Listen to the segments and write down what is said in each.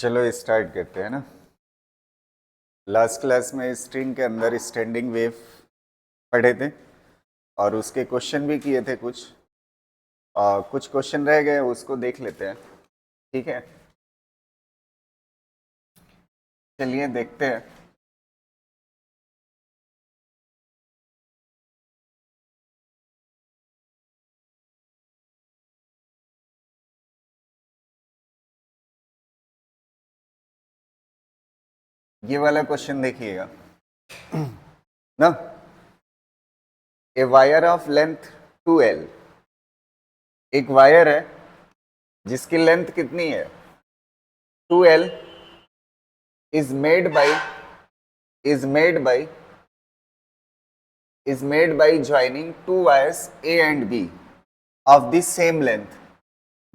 चलो स्टार्ट करते हैं ना। लास्ट क्लास में स्ट्रिंग के अंदर स्टैंडिंग वेव पढ़े थे और उसके क्वेश्चन भी किए थे कुछ। कुछ क्वेश्चन रह गए, उसको देख लेते हैं। ठीक है, चलिए देखते हैं। ये वाला क्वेश्चन देखिएगा ना। A wire of length 2L, एक वायर है जिसकी लेंथ कितनी है 2L, is made by joining two wires A and B of the same length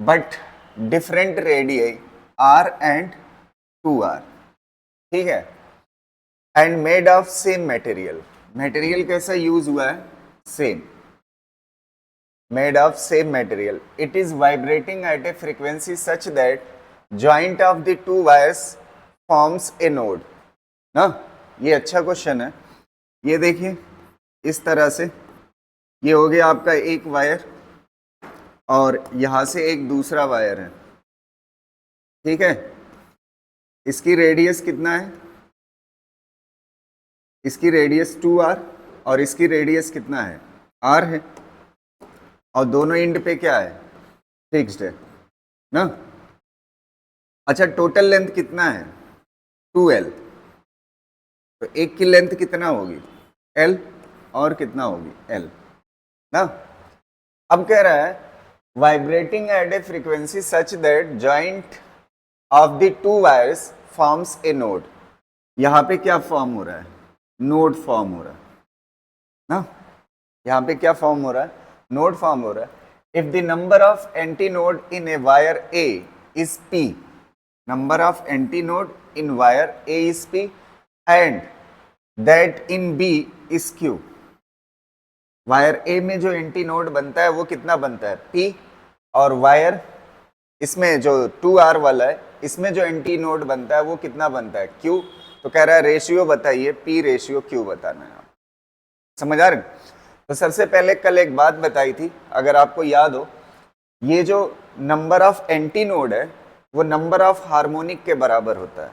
but different radii R and 2R. ठीक है, and made of same material. Material कैसा use हुआ है? Same. Made of same material, it is vibrating eight A frequency such that joint of the two wires forms a node ना। ये अच्छा question है। ये देखिए इस तरह से, ये हो गया आपका एक वायर और यहां से एक दूसरा वायर है। ठीक है, इसकी रेडियस कितना है? इसकी रेडियस 2R और इसकी रेडियस कितना है? R है, और दोनों एंड पे क्या है? फिक्स्ड है ना। अच्छा, टोटल लेंथ कितना है? 2L। तो एक की लेंथ कितना होगी? L, और कितना होगी? L ना। अब कह रहा है vibrating eight A frequency such that joint of the two wires forms a node. यहां पे क्या फॉर्म हो रहा है? नोड फॉर्म हो रहा है ना। यहां पे क्या फॉर्म हो रहा है? नोड फॉर्म हो रहा है। If the number of anti node in a wire A is P, number of anti node in wire A is P and that in B is Q। Wire A में जो anti node बनता है वो कितना बनता है? P। और wire इसमें जो 2R वाला है, इसमें जो एंटी नोड बनता है वो कितना बनता है? Q। तो कह रहा है रेशियो बताइए, P रेशियो Q बताना है। आप समझ आ रहे? तो सबसे पहले कल एक बात बताई थी, अगर आपको याद हो, ये जो नंबर ऑफ एंटी नोड है वो नंबर ऑफ हार्मोनिक के बराबर होता है।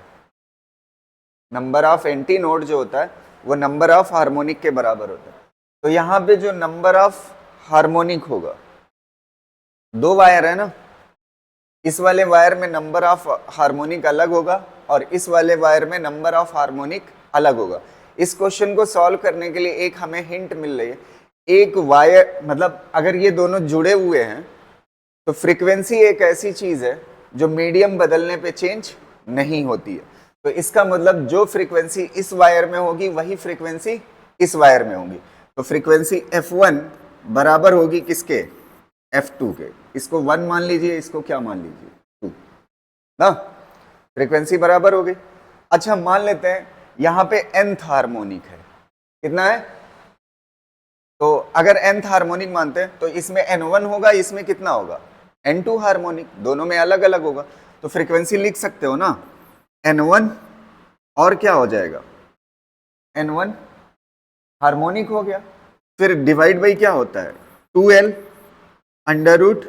नंबर ऑफ एंटी नोड जो होता है वो नंबर ऑफ हार्मोनिक के बराबर होता है। तो यहां पे जो नंबर ऑफ हार्मोनिक होगा, दो वायर है ना, इस वाले वायर में नंबर ऑफ हार्मोनिक अलग होगा और इस वाले वायर में नंबर ऑफ हार्मोनिक अलग होगा। इस क्वेश्चन को सॉल्व करने के लिए एक हमें हिंट मिल रही है। एक वायर मतलब अगर ये दोनों जुड़े हुए हैं तो फ्रीक्वेंसी एक ऐसी चीज है जो मीडियम बदलने पे चेंज नहीं होती है। तो इसका मतलब जो फ्रीक्वेंसी इस वायर में होगी वही फ्रीक्वेंसी इस वायर में होगी। तो फ्रीक्वेंसी F1 बराबर होगी किसके? F2 के। इसको 1 मान लीजिए, इसको क्या मान लीजिए? 2 ना। फ्रीक्वेंसी बराबर हो गई। अच्छा, मान लेते हैं यहां पे nth हार्मोनिक है। कितना है? तो अगर nth हार्मोनिक मानते हैं तो इसमें N1 होगा, इसमें कितना होगा? N2 harmonic. दोनों में अलग अलग होगा तो फ्रीक्वेंसी लिख सकते हो ना, N1 और क्या हो जाएगा? N1 हार्मोनिक हो गया। फिर डिवाइड बाई क्या होता है? 2L under root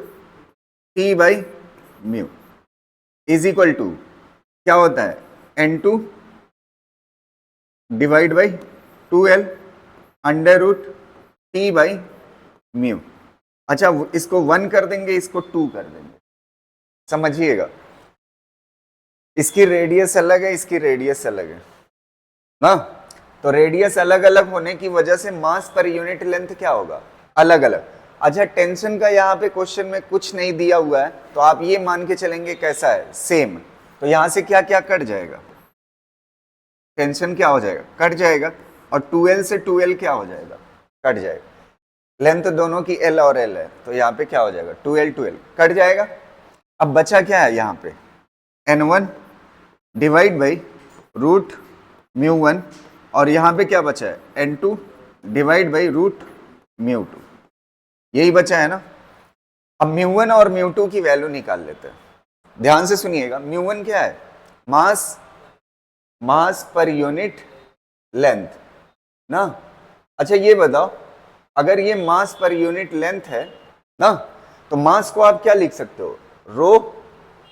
T by mu is equal to क्या होता है? N2 divide by 2L under root T by mu. अच्छा, इसको 1 कर देंगे, इसको 2 कर देंगे। समझिएगा, इसकी रेडियस अलग है, इसकी रेडियस अलग है ना। तो रेडियस अलग अलग होने की वजह से मास पर यूनिट लेंथ क्या होगा? अलग अलग। अच्छा, टेंशन का यहाँ पे क्वेश्चन में कुछ नहीं दिया हुआ है तो आप ये मान के चलेंगे कैसा है? सेम। तो यहां से क्या क्या कट जाएगा? टेंशन क्या हो जाएगा? कट जाएगा। और 2L से 2L क्या हो जाएगा? कट जाएगा। लेंथ दोनों की L और L है तो यहाँ पे क्या हो जाएगा? 2L 2L कट जाएगा। अब बचा क्या है यहाँ पे? N1 divide by root mu 1 और यहाँ पे क्या बचा है? N2 divide by root mu 2। यही बचा है ना। अब म्यू 1 और म्यू 2 की वैल्यू निकाल लेते हैं। ध्यान से सुनिएगा, म्यू 1 क्या है? मास मास पर यूनिट लेंथ ना। अच्छा ये बताओ, अगर ये मास पर यूनिट लेंथ है ना, तो मास को आप क्या लिख सकते हो, rho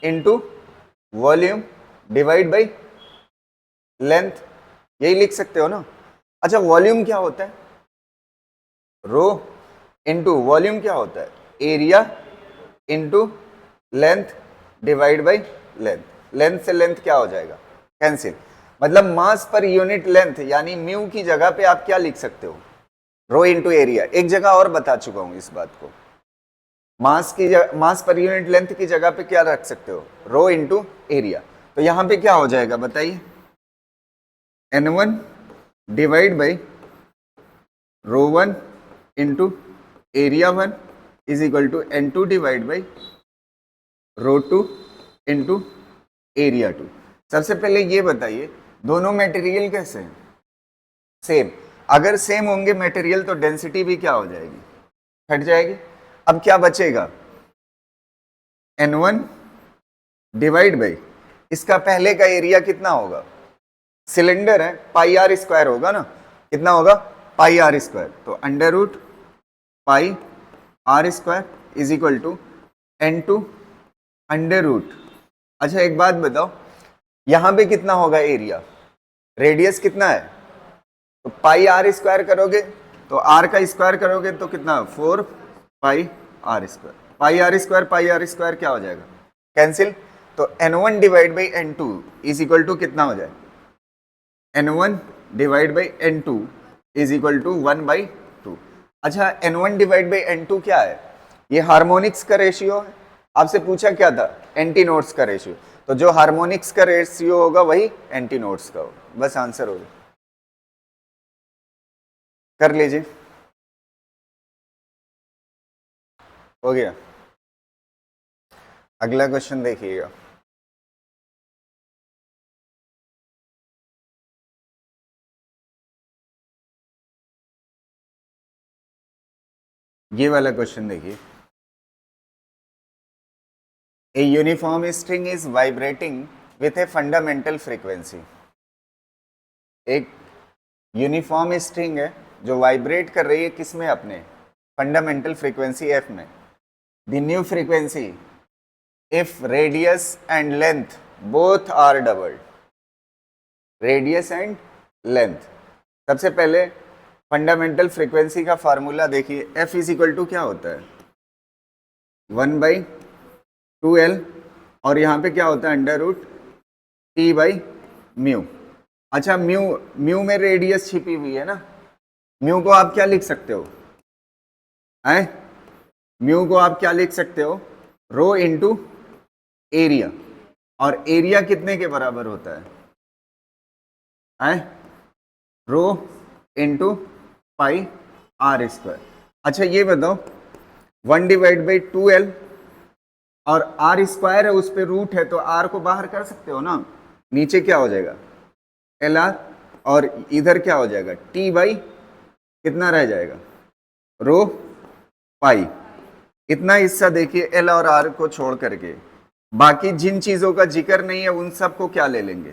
into volume divide by length, यही लिख सकते हो ना। अच्छा वॉल्यूम क्या होता है, रो इंटू वॉल्यूम क्या होता है, area into length divide by length, length से लेंथ क्या हो जाएगा, कैंसिल। मतलब मास पर यूनिट लेंथ यानी म्यू की जगह पे आप क्या लिख सकते हो, रो इंटू एरिया। एक जगह और बता चुका हूं इस बात को, मास पर यूनिट लेंथ की जगह पे क्या रख सकते हो, रो इंटू एरिया। तो यहां पे क्या हो जाएगा बताइए, N1 divide by rho 1 into area 1 is equal to N2 divide by rho 2 into area 2। सबसे पहले ये बताइए दोनों मटेरियल कैसे हैं, सेम। अगर सेम होंगे मटेरियल तो डेंसिटी भी क्या हो जाएगी, घट जाएगी। अब क्या बचेगा, N1 डिवाइड बाई इसका पहले का एरिया कितना होगा, सिलेंडर है पाई आर स्क्वायर होगा ना, कितना होगा पाई आर स्क्वायर, तो under root pi R square is equal to N2 under root. अच्छा एक बात बताओ, यहां पे कितना होगा एरिया, रेडियस कितना है, तो पाई आर स्क्वायर करोगे तो आर का स्क्वायर करोगे तो कितना, 4 pi R square, pi R square क्या हो जाएगा, कैंसिल। तो N1 divide by N2 is equal to कितना हो जाए, N1 divide by N2 is equal to 1/2। अच्छा N1 डिवाइड बाई N2 क्या है, ये हार्मोनिक्स का रेशियो है। आपसे पूछा क्या था, एंटी नोड्स का रेशियो, तो जो हार्मोनिक्स का रेशियो होगा वही एंटी नोड्स का होगा, बस आंसर होगा, कर लीजिए, हो गया। अगला क्वेश्चन देखिएगा, ये वाला क्वेश्चन देखिए, a uniform string is vibrating with a fundamental frequency. एक यूनिफॉर्म स्ट्रिंग है जो वाइब्रेट कर रही है किसमें, अपने फंडामेंटल फ्रीक्वेंसी एफ में। The new frequency if radius and length both are doubled, radius and length. सबसे पहले फंडामेंटल फ्रीक्वेंसी का फार्मूला देखिए, एफ इज इक्वल टू क्या होता है, 1/2L, और यहाँ पे क्या होता है under root T by mu. अच्छा म्यू, म्यू में रेडियस छिपी हुई है ना, म्यू को आप क्या लिख सकते हो, है म्यू को आप क्या लिख सकते हो, रो इंटू एरिया, और एरिया कितने के बराबर होता है rho into pi R square. अच्छा ये बताओ 1/2L और आर स्क्वायर है उस पर रूट है, तो आर को बाहर कर सकते हो ना, नीचे क्या हो जाएगा LR, और इधर क्या हो जाएगा टी बाई कितना रह जाएगा रो पाई। इतना हिस्सा देखिए एल और आर को छोड़ करके, बाकी जिन चीजों का जिक्र नहीं है उन सबको क्या ले लेंगे,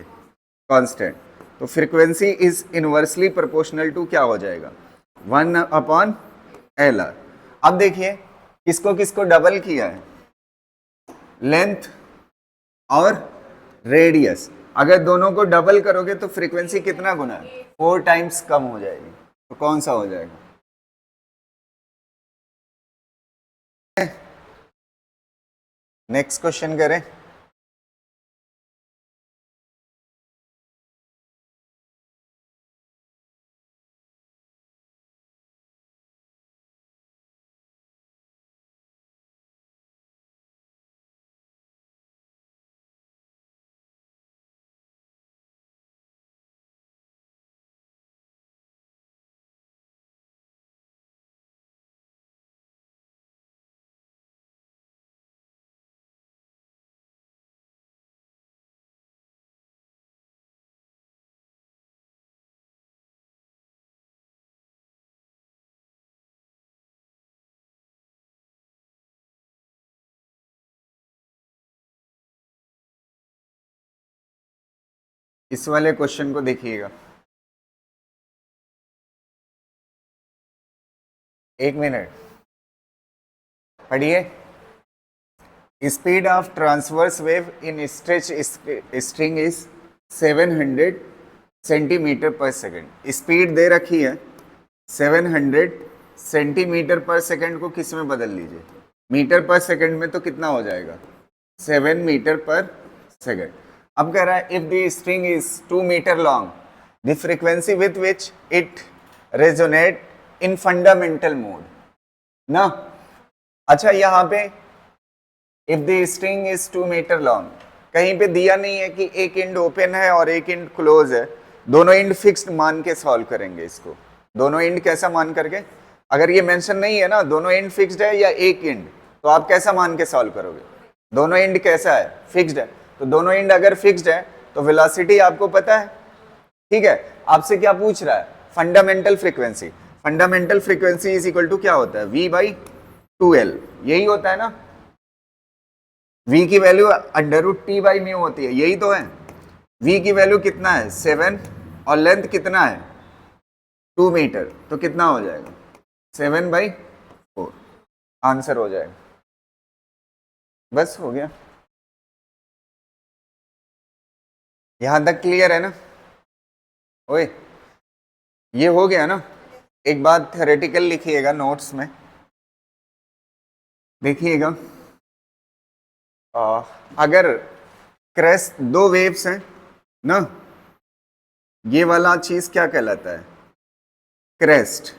कांस्टेंट। तो frequency is inversely proportional to क्या हो जाएगा, 1/LR। अब देखिए किसको किसको डबल किया है, लेंथ और रेडियस। अगर दोनों को डबल करोगे तो फ्रीक्वेंसी कितना गुना है, 4 टाइम्स कम हो जाएगी, तो कौन सा हो जाएगा, नेक्स्ट क्वेश्चन करें। इस वाले क्वेश्चन को देखिएगा, एक मिनट पढ़िए। Speed of transverse wave in stretch string is 700 centimetre पर सेकेंड। स्पीड दे रखी है 700 सेंटीमीटर पर सेकेंड को किस में बदल लीजिए, मीटर पर सेकेंड में, तो कितना हो जाएगा 7 मीटर पर सेकेंड। अब कह रहा है if the string is 2 metre long the frequency with which it resonate in fundamental mode ना। अच्छा यहाँ पे if the string is 2 metre long, कहीं पे दिया नहीं है कि एक एंड ओपन है और एक एंड क्लोज है, दोनों एंड फिक्स्ड मान के सॉल्व करेंगे इसको। दोनों एंड कैसा मान करके, अगर ये मेंशन नहीं है ना दोनों एंड फिक्स्ड है या एक एंड, तो आप कैसा मान के सॉल्व करोगे, दोनों एंड कैसा है फिक्स्ड है, तो दोनों एंड अगर फिक्स्ड है तो वेलोसिटी आपको पता है, ठीक है। आपसे क्या पूछ रहा है, fundamental frequency. Fundamental frequency is equal to क्या होता है, v/2l, यही होता है ना। v की वैल्यू √t/μ होती है, यही तो है। v की वैल्यू कितना है 7 और लेंथ कितना है 2 मीटर, तो कितना हो जाएगा 7/4, आंसर हो जाएगा। बस हो गया, यहां तक क्लियर है ना। ओए ये हो गया ना। एक बात थ्योरेटिकल लिखिएगा नोट्स में, देखिएगा। अगर क्रेस्ट दो वेव्स हैं ना, ये वाला चीज क्या कहलाता है क्रेस्ट,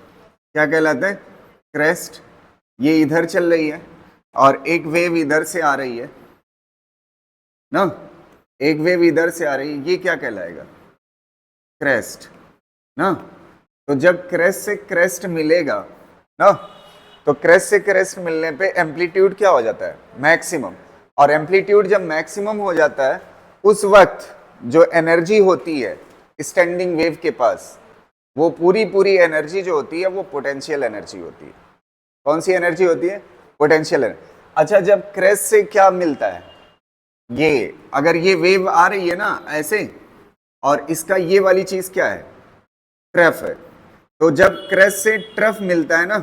क्या कहलाता है क्रेस्ट। ये इधर चल रही है और एक वेव इधर से आ रही है ना, एक वेव इधर से आ रही है, ये क्या कहलाएगा क्रेस्ट ना। तो जब क्रेस्ट से क्रेस्ट मिलेगा ना, तो क्रेस्ट से क्रेस्ट मिलने पे एम्पलीट्यूड क्या हो जाता है मैक्सिमम, और एम्पलीट्यूड जब मैक्सिमम हो जाता है उस वक्त जो एनर्जी होती है स्टैंडिंग वेव के पास, वो पूरी एनर्जी जो होती है वो पोटेंशियल एनर्जी होती है। कौन सी एनर्जी होती है, पोटेंशियल एनर्जी। अच्छा जब क्रेस्ट से क्या मिलता है, ये अगर ये वेव आ रही है ना ऐसे, और इसका ये वाली चीज क्या है ट्रफ है, तो जब क्रेस्ट से ट्रफ मिलता है ना,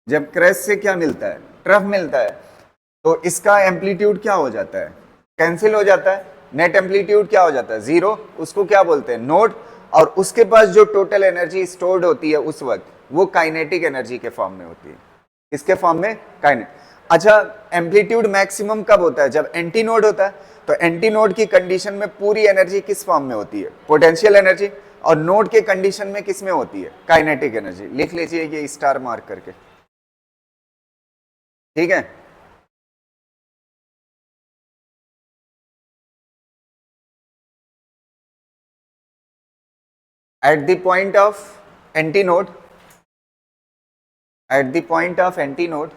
जब क्रेस्ट से क्या मिलता है ट्रफ मिलता है, तो इसका एम्पलीट्यूड क्या हो जाता है कैंसिल हो जाता है, नेट एम्पलीट्यूड क्या हो जाता है जीरो, उसको क्या बोलते हैं नोड। और उसके पास जो टोटल एनर्जी स्टोर्ड होती है उस वक्त वो काइनेटिक एनर्जी के फॉर्म में होती है, इसके फॉर्म में काइनेट। अच्छा एम्पलीट्यूड मैक्सिमम कब होता है, जब एंटी नोड होता है, तो एंटी नोड की कंडीशन में पूरी एनर्जी किस फॉर्म में होती है पोटेंशियल एनर्जी, और नोड के कंडीशन में किस में होती है काइनेटिक एनर्जी। लिख लीजिए ये स्टार मार्क करके, ठीक है। at the point of antinode, at the point of antinode,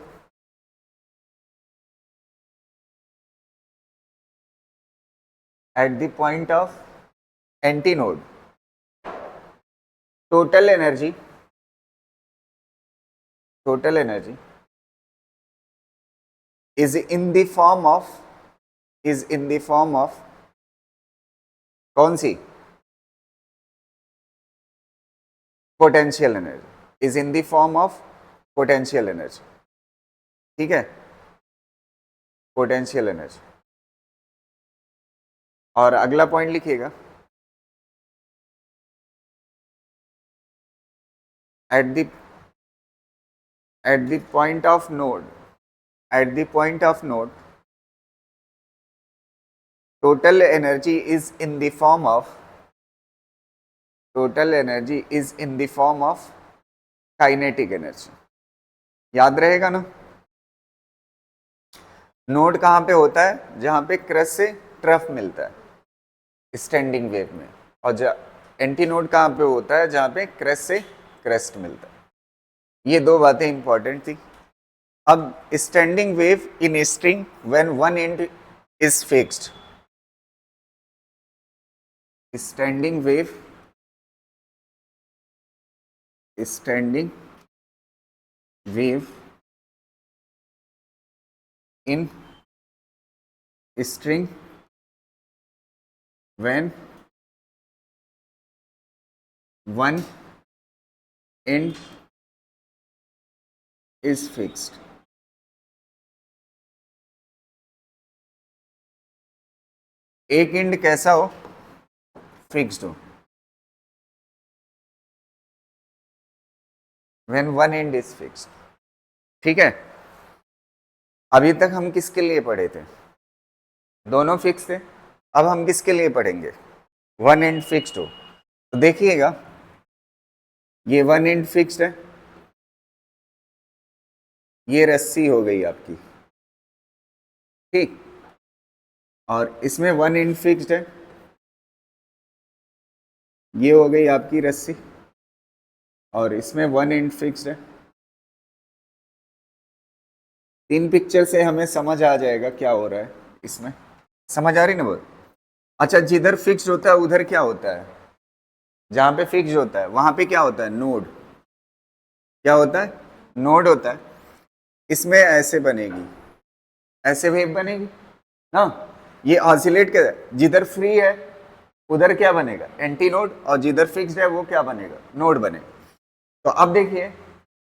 at the point of antinode, total energy is in the form of, is in the form of कौन सी potential energy, is in the form of potential energy, ठीक है potential energy. और अगला point लिखिएगा at the point of node, at the point of node total energy is in the form of, total energy is in the form of kinetic energy. याद रहेगा ना, node कहां पे होता है जहां पे क्रस्ट से ट्रफ मिलता है स्टैंडिंग वेव में, और एंटी नोड कहां पे होता है जहां पे क्रस्ट से क्रेस्ट मिलता है। ये दो बातें इंपॉर्टेंट थी। अब standing wave in string when one and is fixed, standing wave, standing wave in string when one and is fixed. एक एंड कैसा हो? फिक्स्ड हो। When one and is fixed. ठीक है, अभी तक हम किसके लिए पढ़े थे? दोनों फिक्स थे। अब हम किसके लिए पढ़ेंगे? वन एंड फिक्स्ड हो। तो देखिएगा, ये वन एंड फिक्स्ड है, ये रस्सी हो गई आपकी, ठीक, और इसमें वन एंड फिक्स्ड है, ये हो गई आपकी रस्सी, और इसमें वन एंड फिक्स्ड है। तीन पिक्चर से हमें समझ आ जाएगा क्या हो रहा है इसमें। समझ आ रही ना बोल? अच्छा, जिधर फिक्स्ड होता है उधर क्या होता है? जहां पे फिक्स्ड होता है वहां पे क्या होता है? नोड। क्या होता है? नोड होता है। इसमें ऐसे बनेगी, ऐसे वेव बनेगी ना। ये ऑसिलेट कर, जिधर फ्री है उधर क्या बनेगा? एंटी नोड, और जिधर फिक्स्ड है वो क्या बनेगा? नोड बनेगा। तो अब देखिए,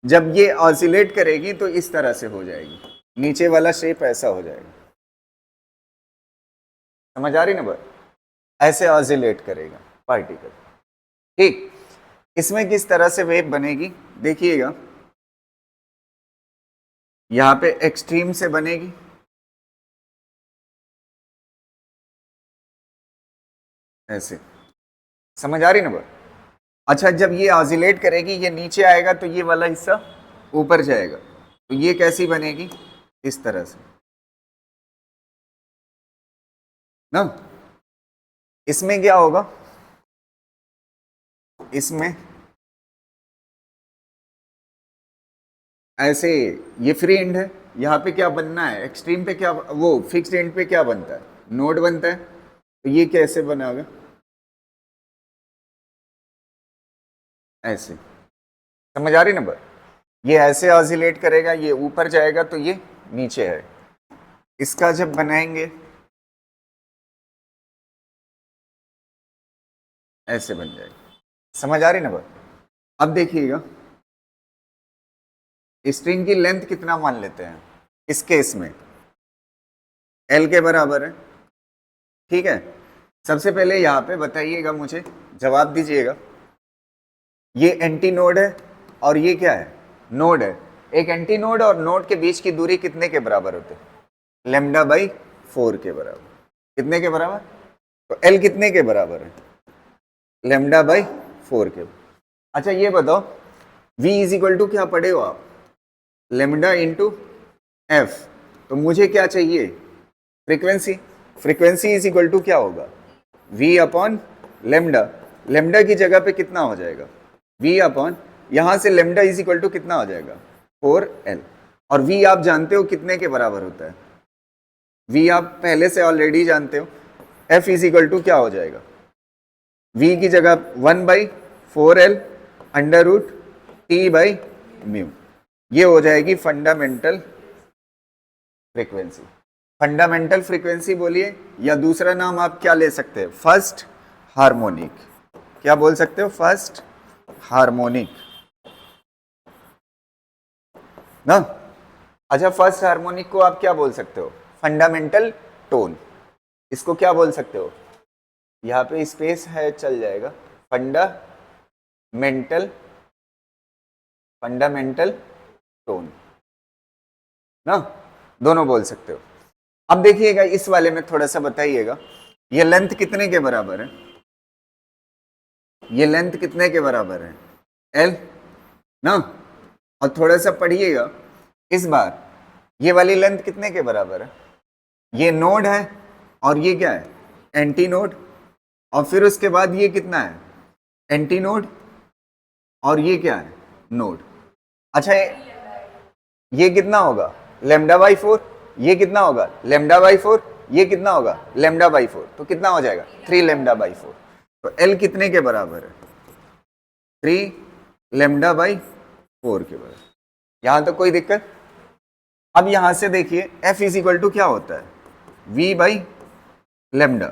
जब ये ऑसिलेट करेगी तो इस तरह से हो जाएगी, नीचे वाला शेप ऐसा हो जाएगा। समझ आ रही ना बात? ऐसे ऑसिलेट करेगा पार्टिकल, ठीक। इसमें किस तरह से वेव बनेगी देखिएगा, यहां पे एक्सट्रीम से बनेगी, ऐसे। समझ आ रही ना बात? अच्छा, जब ये ऑसिलेट करेगी, ये नीचे आएगा तो ये वाला हिस्सा ऊपर जाएगा, तो ये कैसी बनेगी? इस तरह से ना। इसमें क्या होगा? इसमें ऐसे, ये फ्री एंड है, यहाँ पे क्या बनना है? एक्सट्रीम पे क्या, वो फिक्स्ड एंड पे क्या बनता है? नोड बनता है। तो ये कैसे बनेगा? ऐसे। समझ आ रही ना बात? ये ऐसे ऑसिलेट करेगा, ये ऊपर जाएगा तो ये नीचे है। इसका जब बनाएंगे ऐसे बन जाएगा। समझ आ रही ना बात? अब देखिएगा, स्ट्रिंग की लेंथ कितना मान लेते हैं इस केस में? एल के बराबर है, ठीक है। सबसे पहले यहाँ पे बताइएगा, मुझे जवाब दीजिएगा, ये एंटी नोड है और ये क्या है? नोड है। एक एंटी नोड और नोड के बीच की दूरी कितने के बराबर होते हैं? लेमडा बाई 4 के बराबर। कितने के बराबर? तो एल कितने के बराबर है? लेमडा बाई 4 के। अच्छा, ये बताओ, v इज इक्वल टू क्या पढ़े हो आप? Lambda into F. तो मुझे क्या चाहिए? Frequency. Frequency is equal to क्या होगा? v upon lambda. लेमडा की जगह पे कितना हो जाएगा? v अपॉन, यहां से लेमडा इज इक्वल टू कितना हो जाएगा? 4l। और v आप जानते हो कितने के बराबर होता है? v आप पहले से ऑलरेडी जानते हो, f इज इक्वल टू क्या हो जाएगा? v की जगह 1/4l under root t by mu. ये हो जाएगी फंडामेंटल फ्रीक्वेंसी। फंडामेंटल फ्रीक्वेंसी बोलिए, या दूसरा नाम आप क्या ले सकते हैं? First harmonic. क्या बोल सकते हो? फर्स्ट हार्मोनिक ना। अच्छा, फर्स्ट हार्मोनिक को आप क्या बोल सकते हो? Fundamental tone. इसको क्या बोल सकते हो? यहाँ पे स्पेस है, चल जाएगा। फंडामेंटल, फंडामेंटल टोन ना, दोनों बोल सकते हो। अब देखिएगा, इस वाले में थोड़ा सा बताइएगा, ये लेंथ कितने के बराबर है? ये लेंथ कितने के बराबर है? एल ना। और थोड़ा सा पढ़िएगा इस बार, ये वाली लेंथ कितने के बराबर है? ये नोड है और ये क्या है? Anti node. और फिर उसके बाद ये कितना है? एंटी नोड, और ये क्या है? नोड। अच्छा, ये कितना होगा? Lambda by 4। ये कितना होगा? Lambda by 4। ये कितना होगा? Lambda by 4। तो कितना हो जाएगा? 3 लेमडा बाई 4। तो एल कितने के बराबर है? 3 लेमडा बाई 4 के बराबर। यहां तक कोई दिक्कत? अब यहां से देखिए, एफ इज इक्वल टू क्या होता है? v by lambda.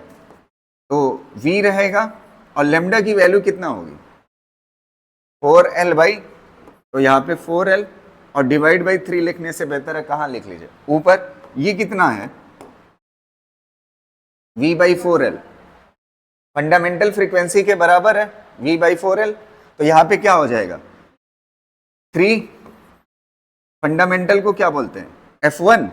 तो v रहेगा और लेमडा की वैल्यू कितना होगी? 4L बाई, तो यहाँ पे 4L और डिवाइड बाई 3 लिखने से बेहतर है कहाँ लिख लीजिए ऊपर, ये कितना है V by 4L, fundamental frequency के बराबर है V बाई 4L, तो यहाँ पे क्या हो जाएगा 3, फंडामेंटल को क्या बोलते हैं F1,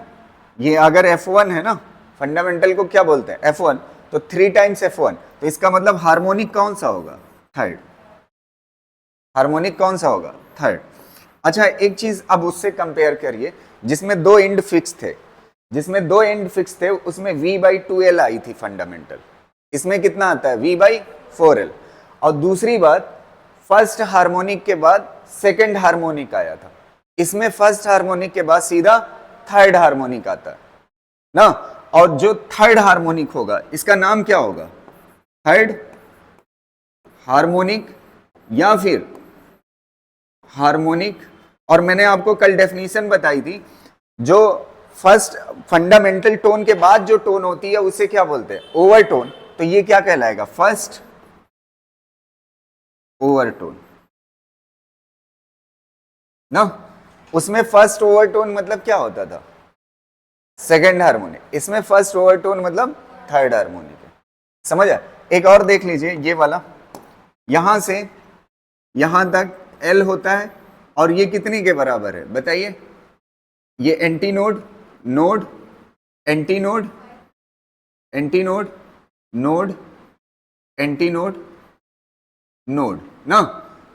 ये अगर F1 है ना, फंडामेंटल को क्या बोलते हैं F1, तो 3 टाइम्स F1, तो इसका मतलब हार्मोनिक कौन सा होगा थर्ड, हार्मोनिक कौन सा होगा थर्ड। अच्छा एक चीज अब उससे कंपेयर करिए जिसमें 2 एंड फिक्स थे, जिसमें 2 एंड फिक्स थे उसमें V बाई 2L आई थी फंडामेंटल, इसमें कितना आता है V बाई 4L, और दूसरी बात फर्स्ट हार्मोनिक के बाद सेकंड हार्मोनिक आया था, इसमें फर्स्ट हार्मोनिक के बाद सीधा थर्ड हार्मोनिक आता है ना, और जो थर्ड हार्मोनिक होगा इसका नाम क्या होगा थर्ड हार्मोनिक या फिर हार्मोनिक। और मैंने आपको कल डेफिनेशन बताई थी, जो फर्स्ट फंडामेंटल टोन के बाद जो टोन होती है उसे क्या बोलते हैं ओवरटोन, तो ये क्या कहलाएगा फर्स्ट ओवरटोन ना, उसमें फर्स्ट ओवरटोन मतलब क्या होता था सेकंड हार्मोनिक, इसमें फर्स्ट ओवरटोन मतलब थर्ड हार्मोनिक है, समझ आया। एक और देख लीजिए ये वाला, यहां से यहां तक L होता है और ये कितने के बराबर है बताइए, ये anti node node anti node anti node node anti node node ना,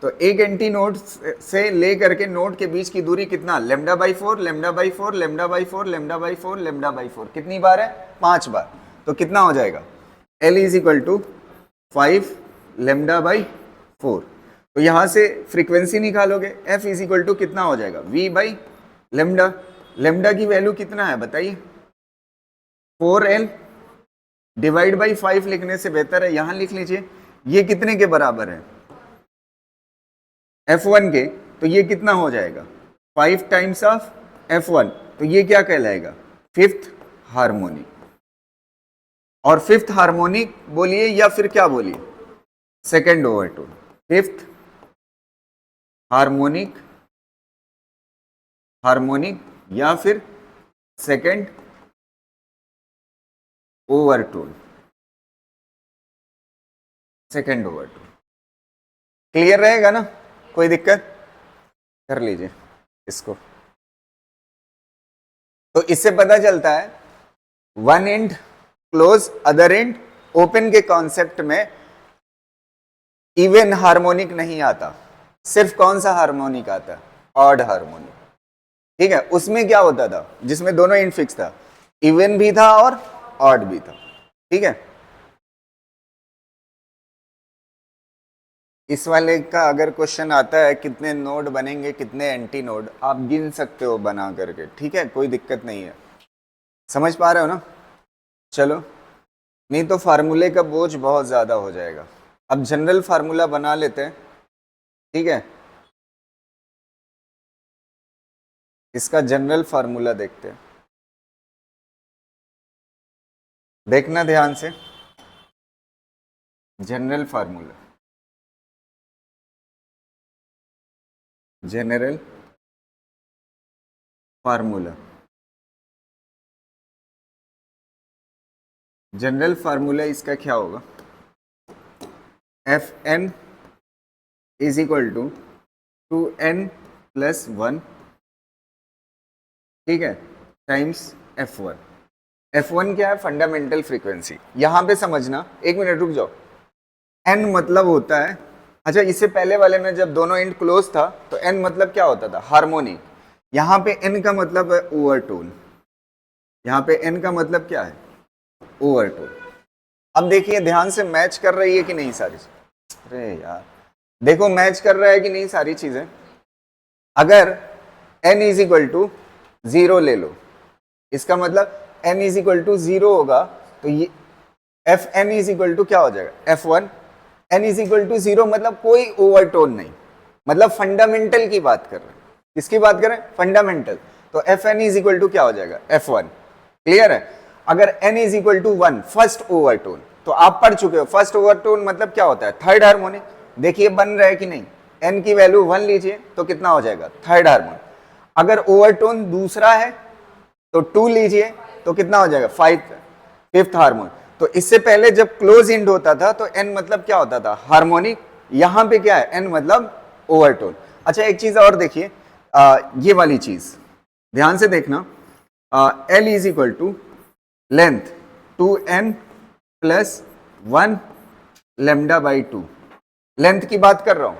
तो एक एंटी नोड से लेकर के नोड के बीच की दूरी कितना lambda by 4 lambda by 4 lambda by 4 lambda by 4 lambda by 4, कितनी बार है 5 बार, तो कितना हो जाएगा L is equal to 5 lambda by 4, तो यहां से फ्रीक्वेंसी निकालोगे F इज इक्वल टू कितना हो जाएगा V बाई लेमडा, लेमडा की वैल्यू कितना है बताइए 4L डिवाइड बाई 5 लिखने से बेहतर है यहां लिख लीजिए, ये कितने के बराबर है F1 के, तो ये कितना हो जाएगा 5 टाइम्स ऑफ F1, तो ये क्या कहलाएगा फिफ्थ हार्मोनिक, और फिफ्थ हार्मोनिक बोलिए या फिर क्या बोलिए second overtone, fifth harmonic harmonic या फिर second overtone, second overtone, clear रहेगा ना, कोई दिक्कत कर लीजिए इसको। तो इससे पता चलता है one and close other and open के कॉन्सेप्ट में इवन हार्मोनिक नहीं आता, सिर्फ कौन सा हार्मोनिक आता है ऑड हार्मोनिक, ठीक है, उसमें क्या होता था जिसमें दोनों एंड फिक्स था, इवन भी था और ऑड भी था, ठीक है। इस वाले का अगर क्वेश्चन आता है कितने नोड बनेंगे कितने एंटी नोड, आप गिन सकते हो बना करके, ठीक है, कोई दिक्कत नहीं है, समझ पा रहे हो ना। चलो नहीं तो फार्मूले का बोझ बहुत ज्यादा हो जाएगा, अब जनरल फार्मूला बना लेते हैं, ठीक है, इसका जनरल फार्मूला देखते हैं, देखना ध्यान से, general formula, general formula, general formula इसका क्या होगा Fn is equal to 2n plus 1, ठीक है, टाइम्स F1, F1 क्या है फंडामेंटल फ्रीक्वेंसी, यहां पे समझना, एक मिनट रुक जाओ, n मतलब होता है, अच्छा इससे पहले वाले में जब दोनों एंड क्लोज था तो n मतलब क्या होता था हार्मोनिक, यहां पे n का मतलब है ओवरटोन, यहां पे n का मतलब क्या है ओवरटोन। अब देखिए ध्यान से मैच कर रही है कि नहीं सारी, अरे यार देखो मैच कर रहा है कि नहीं सारी चीजें, अगर n इज इक्वल टू 0 ले लो, इसका मतलब n इज इक्वल टू 0 होगा, तो ये Fn इज इक्वल टू क्या हो जाएगा F1, n is equal to 0 मतलब कोई ओवरटोन नहीं, मतलब फंडामेंटल की बात कर रहे हैं, किसकी बात कर रहे हैं फंडामेंटल, तो Fn इज इक्वल टू क्या हो जाएगा F1, क्लियर है। अगर n is equal to 1 first overtone, तो आप पढ़ चुके हो फर्स्ट ओवरटोन मतलब क्या होता है थर्ड हार्मोनिक, देखिए बन रहा है कि नहीं, n की वैल्यू 1 लीजिए तो कितना हो जाएगा, थर्ड हार्मोन। अगर ओवरटोन दूसरा है तो 2 लीजिए तो कितना हो जाएगा, फिफ्थ हार्मोन। तो इससे पहले जब क्लोज इंड होता था तो n मतलब क्या होता था, हार्मोनिक। यहां पे क्या है, n मतलब ओवरटोन। अच्छा एक चीज और देखिए, ये वाली चीज ध्यान से देखना, L is equal to length 2n plus 1 lambda by 2, length की बात कर रहा हूं।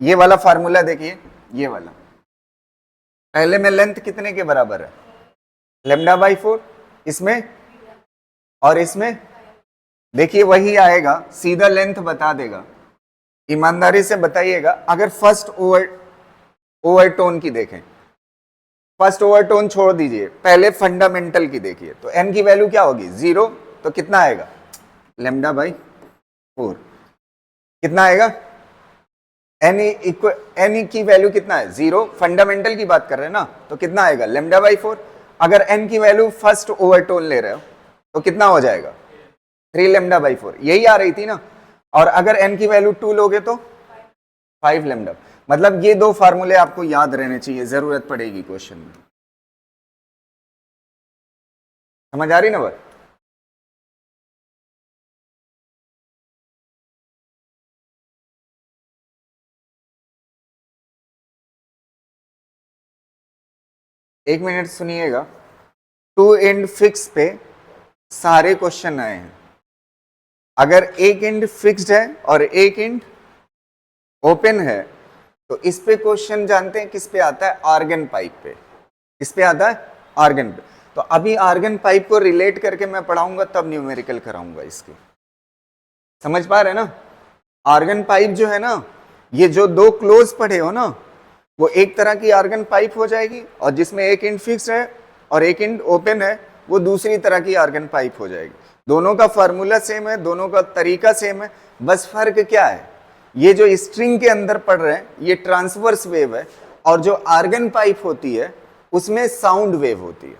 ये वाला फार्मूला देखिए, ये वाला पहले में लेंथ कितने के बराबर है, लेमडा बाई 4, इसमें और इसमें देखिए वही आएगा, सीधा लेंथ बता देगा। ईमानदारी से बताइएगा, अगर फर्स्ट ओवरटोन की देखें, फर्स्ट ओवरटोन छोड़ दीजिए, पहले फंडामेंटल की देखिए, तो n की वैल्यू क्या होगी, 0, तो कितना आएगा, लेमडा बाई 4। कितना आएगा, n की वैल्यू कितना है, 0, फंडामेंटल की बात कर रहे हैं ना, तो कितना आएगा, लेमडा बाई 4। अगर n की वैल्यू फर्स्ट ओवरटोन ले रहे हो तो कितना हो जाएगा, 3 लेमडा बाई 4, यही आ रही थी ना। और अगर n की वैल्यू 2 लोगे तो 5 लेमडा। मतलब ये दो फार्मूले आपको याद रहने चाहिए, जरूरत पड़ेगी क्वेश्चन में। समझ आ रही ना बात? एक मिनट सुनिएगा, 2 एंड फिक्स पे सारे क्वेश्चन आए हैं। अगर एक एंड फिक्स्ड है और एक एंड ओपन है तो इस पे क्वेश्चन जानते हैं किस पे आता है, आर्गन पाइप पे। किस पे आता है, आर्गन पे। तो अभी आर्गन पाइप को रिलेट करके मैं पढ़ाऊंगा, तब न्यूमेरिकल कराऊंगा इसके। समझ पा रहे हैं ना? आर्गन पाइप जो है ना, ये जो दो क्लोज पढ़े हो ना, वो एक तरह की आर्गन पाइप हो जाएगी, और जिसमें एक एंड फिक्स है और एक एंड ओपन है वो दूसरी तरह की आर्गन पाइप हो जाएगी। दोनों का फार्मूला सेम है, दोनों का तरीका सेम है, बस फर्क क्या है, ये जो स्ट्रिंग के अंदर पढ़ रहे हैं ये ट्रांसवर्स वेव है, और जो आर्गन पाइप होती है उसमें साउंड वेव होती है।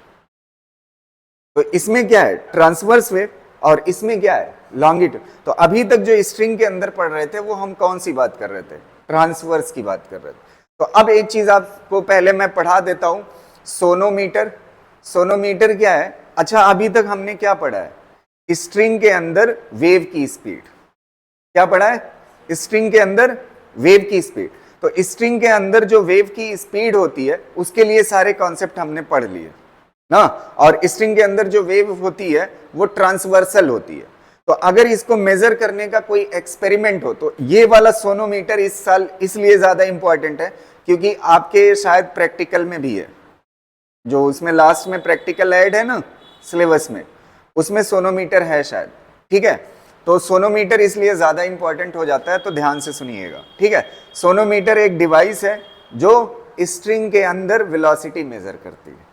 तो इसमें क्या है, ट्रांसवर्स वेव, और इसमें क्या है, लॉन्गिट्यूड। तो अभी तक जो स्ट्रिंग के अंदर पढ़ रहे थे वो हम कौन सी बात कर रहे थे, ट्रांसवर्स की बात कर रहे थे। तो अब एक चीज आपको पहले मैं पढ़ा देता हूं, सोनोमीटर। सोनोमीटर क्या है, अच्छा अभी तक हमने क्या पढ़ा है, स्ट्रिंग के अंदर वेव की स्पीड। क्या पढ़ा है, स्ट्रिंग के अंदर वेव की स्पीड। तो स्ट्रिंग के अंदर जो वेव की स्पीड होती है उसके लिए सारे कॉन्सेप्ट हमने पढ़ लिए ना। और स्ट्रिंग के अंदर जो वेव होती है वो ट्रांसवर्सल होती है। तो अगर इसको मेजर करने का कोई एक्सपेरिमेंट हो तो ये वाला सोनोमीटर इस साल इसलिए ज्यादा इंपॉर्टेंट है क्योंकि आपके शायद प्रैक्टिकल में भी है, जो उसमें लास्ट में प्रैक्टिकल ऐड है ना सिलेबस में, उसमें सोनोमीटर है शायद। ठीक है, तो सोनोमीटर इसलिए ज्यादा इंपॉर्टेंट हो जाता है, तो ध्यान से सुनिएगा। ठीक है, सोनोमीटर एक डिवाइस है जो स्ट्रिंग के अंदर वेलोसिटी मेजर करती है।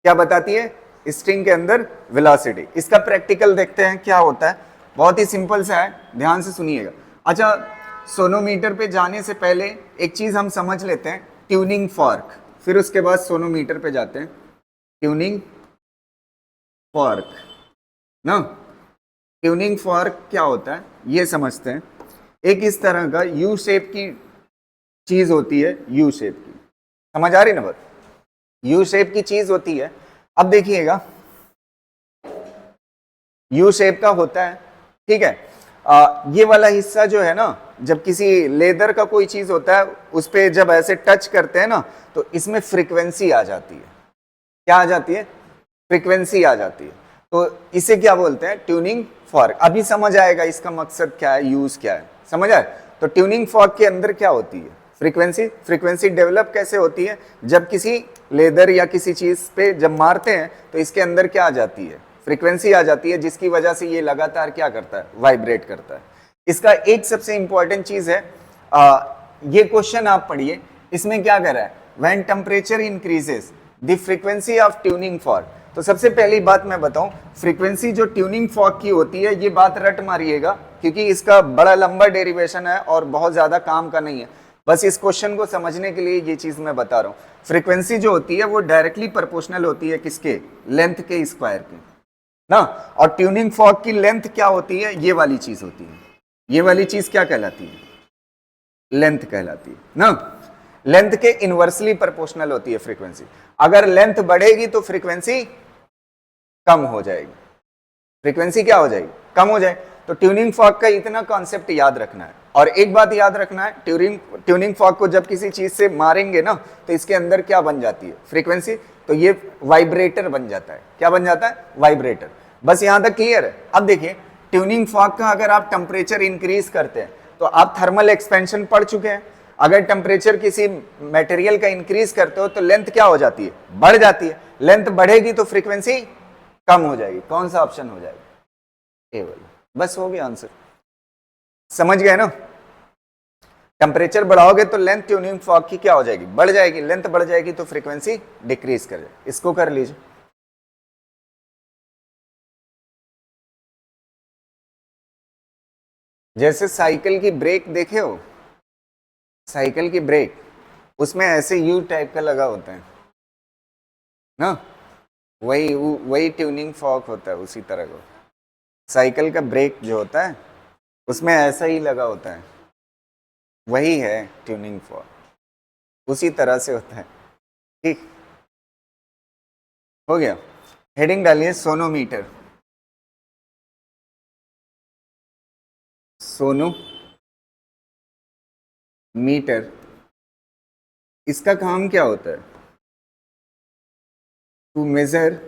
क्या बताती है, स्ट्रिंग के अंदर वेलोसिटी। इसका प्रैक्टिकल देखते हैं क्या होता है, बहुत ही सिंपल सा है, ध्यान से सुनिएगा। अच्छा, सोनोमीटर पे जाने से पहले एक चीज हम समझ लेते हैं, ट्यूनिंग फॉर्क, फिर उसके बाद सोनोमीटर पे जाते हैं। ट्यूनिंग फॉर्क ना, ट्यूनिंग फॉर्क क्या होता है ये समझते हैं। एक इस तरह का यू शेप की चीज होती है, यू शेप की, समझ आ रही ना बात, यू शेप की चीज होती है। अब देखिएगा यू शेप का होता है, ठीक है। ये वाला हिस्सा जो है ना, जब किसी लेदर का कोई चीज होता है उस पे जब ऐसे टच करते हैं ना तो इसमें फ्रीक्वेंसी आ जाती है। क्या आ जाती है, फ्रीक्वेंसी आ जाती है। तो इसे क्या बोलते हैं, ट्यूनिंग फॉर्क। अभी समझ आएगा इसका मकसद क्या है, यूज क्या है, समझ आए। तो ट्यूनिंग फॉर्क के अंदर क्या होती है, फ्रीक्वेंसी। फ्रीक्वेंसी डेवलप कैसे होती है, जब किसी लेदर या किसी चीज पे जब मारते हैं तो इसके अंदर क्या आ जाती है, फ्रीक्वेंसी आ जाती है, जिसकी वजह से ये लगातार क्या करता है, वाइब्रेट करता है। इसका एक सबसे इंपॉर्टेंट चीज है, ये क्वेश्चन आप पढ़िए, इसमें क्या कर रहा है, when temperature increases the frequency of tuning fork. तो सबसे पहली बात मैं बताऊं, फ्रीक्वेंसी जो ट्यूनिंग फॉर्क की होती है, ये बात रट मारिएगा क्योंकि इसका बड़ा लंबा डेरिवेशन है और बहुत ज्यादा काम का नहीं है, बस इस क्वेश्चन को समझने के लिए ये चीज मैं बता रहा हूं। फ्रीक्वेंसी जो होती है वो डायरेक्टली प्रोपोर्शनल होती है किसके, लेंथ के स्क्वायर के ना। और ट्यूनिंग फॉर्क की लेंथ क्या होती है, ये वाली चीज होती है। ये वाली चीज क्या कहलाती है, लेंथ कहलाती है ना। लेंथ के इनवर्सली प्रोपोर्शनल होती है फ्रीक्वेंसी। अगर लेंथ बढ़ेगी तो फ्रीक्वेंसी कम हो जाएगी। फ्रीक्वेंसी क्या हो जाएगी? कम हो जाए। तो ट्यूनिंग फॉर्क का इतना कॉन्सेप्ट याद रखना है। और एक बात याद रखना है, ट्यूनिंग फॉर्क को जब किसी चीज से मारेंगे ना तो इसके अंदर क्या बन जाती है? फ्रीक्वेंसी। तो ये वाइब्रेटर बन जाता है। क्या बन जाता है? वाइब्रेटर। बस यहां तक क्लियर है? अब देखिए, ट्यूनिंग फॉर्क का अगर आप टेम्परेचर इंक्रीज करते हैं तो आप थर्मल एक्सपेंशन पढ़ चुके हैं। अगर टेम्परेचर किसी मटेरियल का इंक्रीज करते हो तो लेंथ क्या हो जाती है? बढ़ जाती है। लेंथ बढ़ेगी तो फ्रीक्वेंसी कम हो जाएगी। कौन सा ऑप्शन हो जाएगा? ए वाला। बस हो गया आंसर। समझ गए ना? टेम्परेचर बढ़ाओगे तो लेंथ ट्यूनिंग फॉर्क की क्या हो जाएगी? बढ़ जाएगी। लेंथ बढ़ जाएगी तो फ्रीक्वेंसी डिक्रीज कर जाएगी। इसको कर लीजिए। जैसे साइकिल की ब्रेक देखे हो, साइकिल की ब्रेक, उसमें ऐसे यू टाइप का लगा होता है ना, वही ट्यूनिंग फॉर्क होता है। उसी तरह का साइकिल का ब्रेक जो होता है उसमें ऐसा ही लगा होता है, वही है ट्यूनिंग फॉर्क। उसी तरह से होता है। ठीक हो गया। हेडिंग डालिए सोनोमीटर। सोनोमीटर, इसका काम क्या होता है? To measure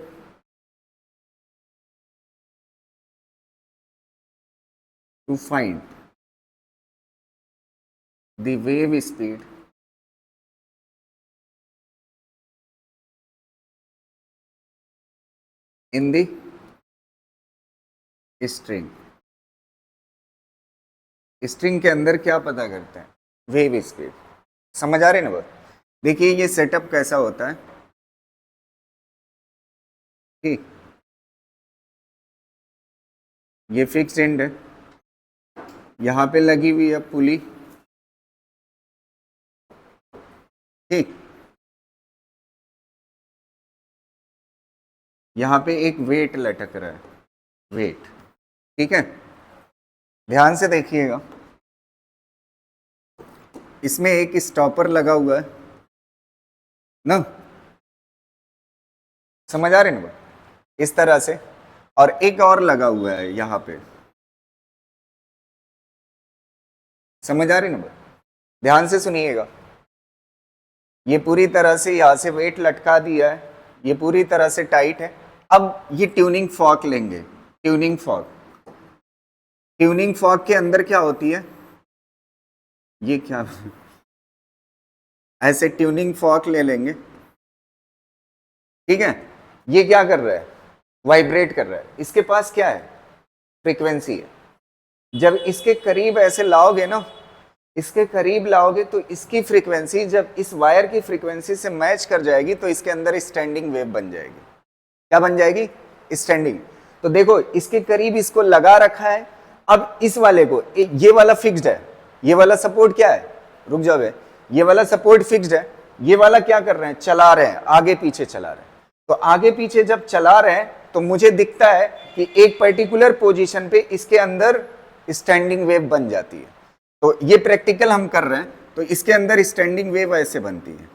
to find the wave speed in the string। String के अंदर क्या पता करते हैं? Wave speed. समझ आ रही ना बात? देखिए ये सेटअप कैसा होता है। ठीक, ये फिक्स्ड एंड है, यहां पे लगी हुई है पुली। ठीक, यहां पे एक वेट लटक रहा है, वेट। ठीक है, ध्यान से देखिएगा। इसमें एक स्टॉपर लगा हुआ है ना, समझ आ रहे ना? इस तरह से। और एक और लगा हुआ है यहां पे। समझ आ रही ना? ध्यान से सुनिएगा। ये पूरी तरह से यहां से वेट लटका दिया है, ये पूरी तरह से टाइट है। अब ये ट्यूनिंग फॉर्क लेंगे। ट्यूनिंग फॉर्क, ट्यूनिंग फॉर्क के अंदर क्या होती है? ये क्या ऐसे ट्यूनिंग फॉर्क ले लेंगे। ठीक है, ये क्या कर रहा है? वाइब्रेट कर रहा है। इसके पास क्या है? फ्रीक्वेंसी है। जब इसके करीब ऐसे लाओगे ना, इसके करीब लाओगे तो इसकी फ्रीक्वेंसी जब इस वायर की फ्रीक्वेंसी से मैच कर जाएगी तो इसके अंदर स्टैंडिंग वेव बन जाएगी। क्या बन जाएगी? स्टैंडिंग। तो देखो इसके करीब इसको लगा रखा है। अब इस वाले को, ये वाला फिक्स्ड है, ये वाला सपोर्ट क्या है? रुक जाओ बे, ये वाला सपोर्ट फिक्स्ड है, ये वाला क्या कर रहे हैं? चला रहे हैं, आगे पीछे चला रहे हैं। तो आगे पीछे जब चला रहे हैं तो मुझे दिखता है कि एक पर्टिकुलर पोजीशन पे इसके अंदर स्टैंडिंग वेव बन जाती है। तो ये प्रैक्टिकल हम कर रहे हैं, तो इसके अंदर स्टैंडिंग वेव ऐसे बनती है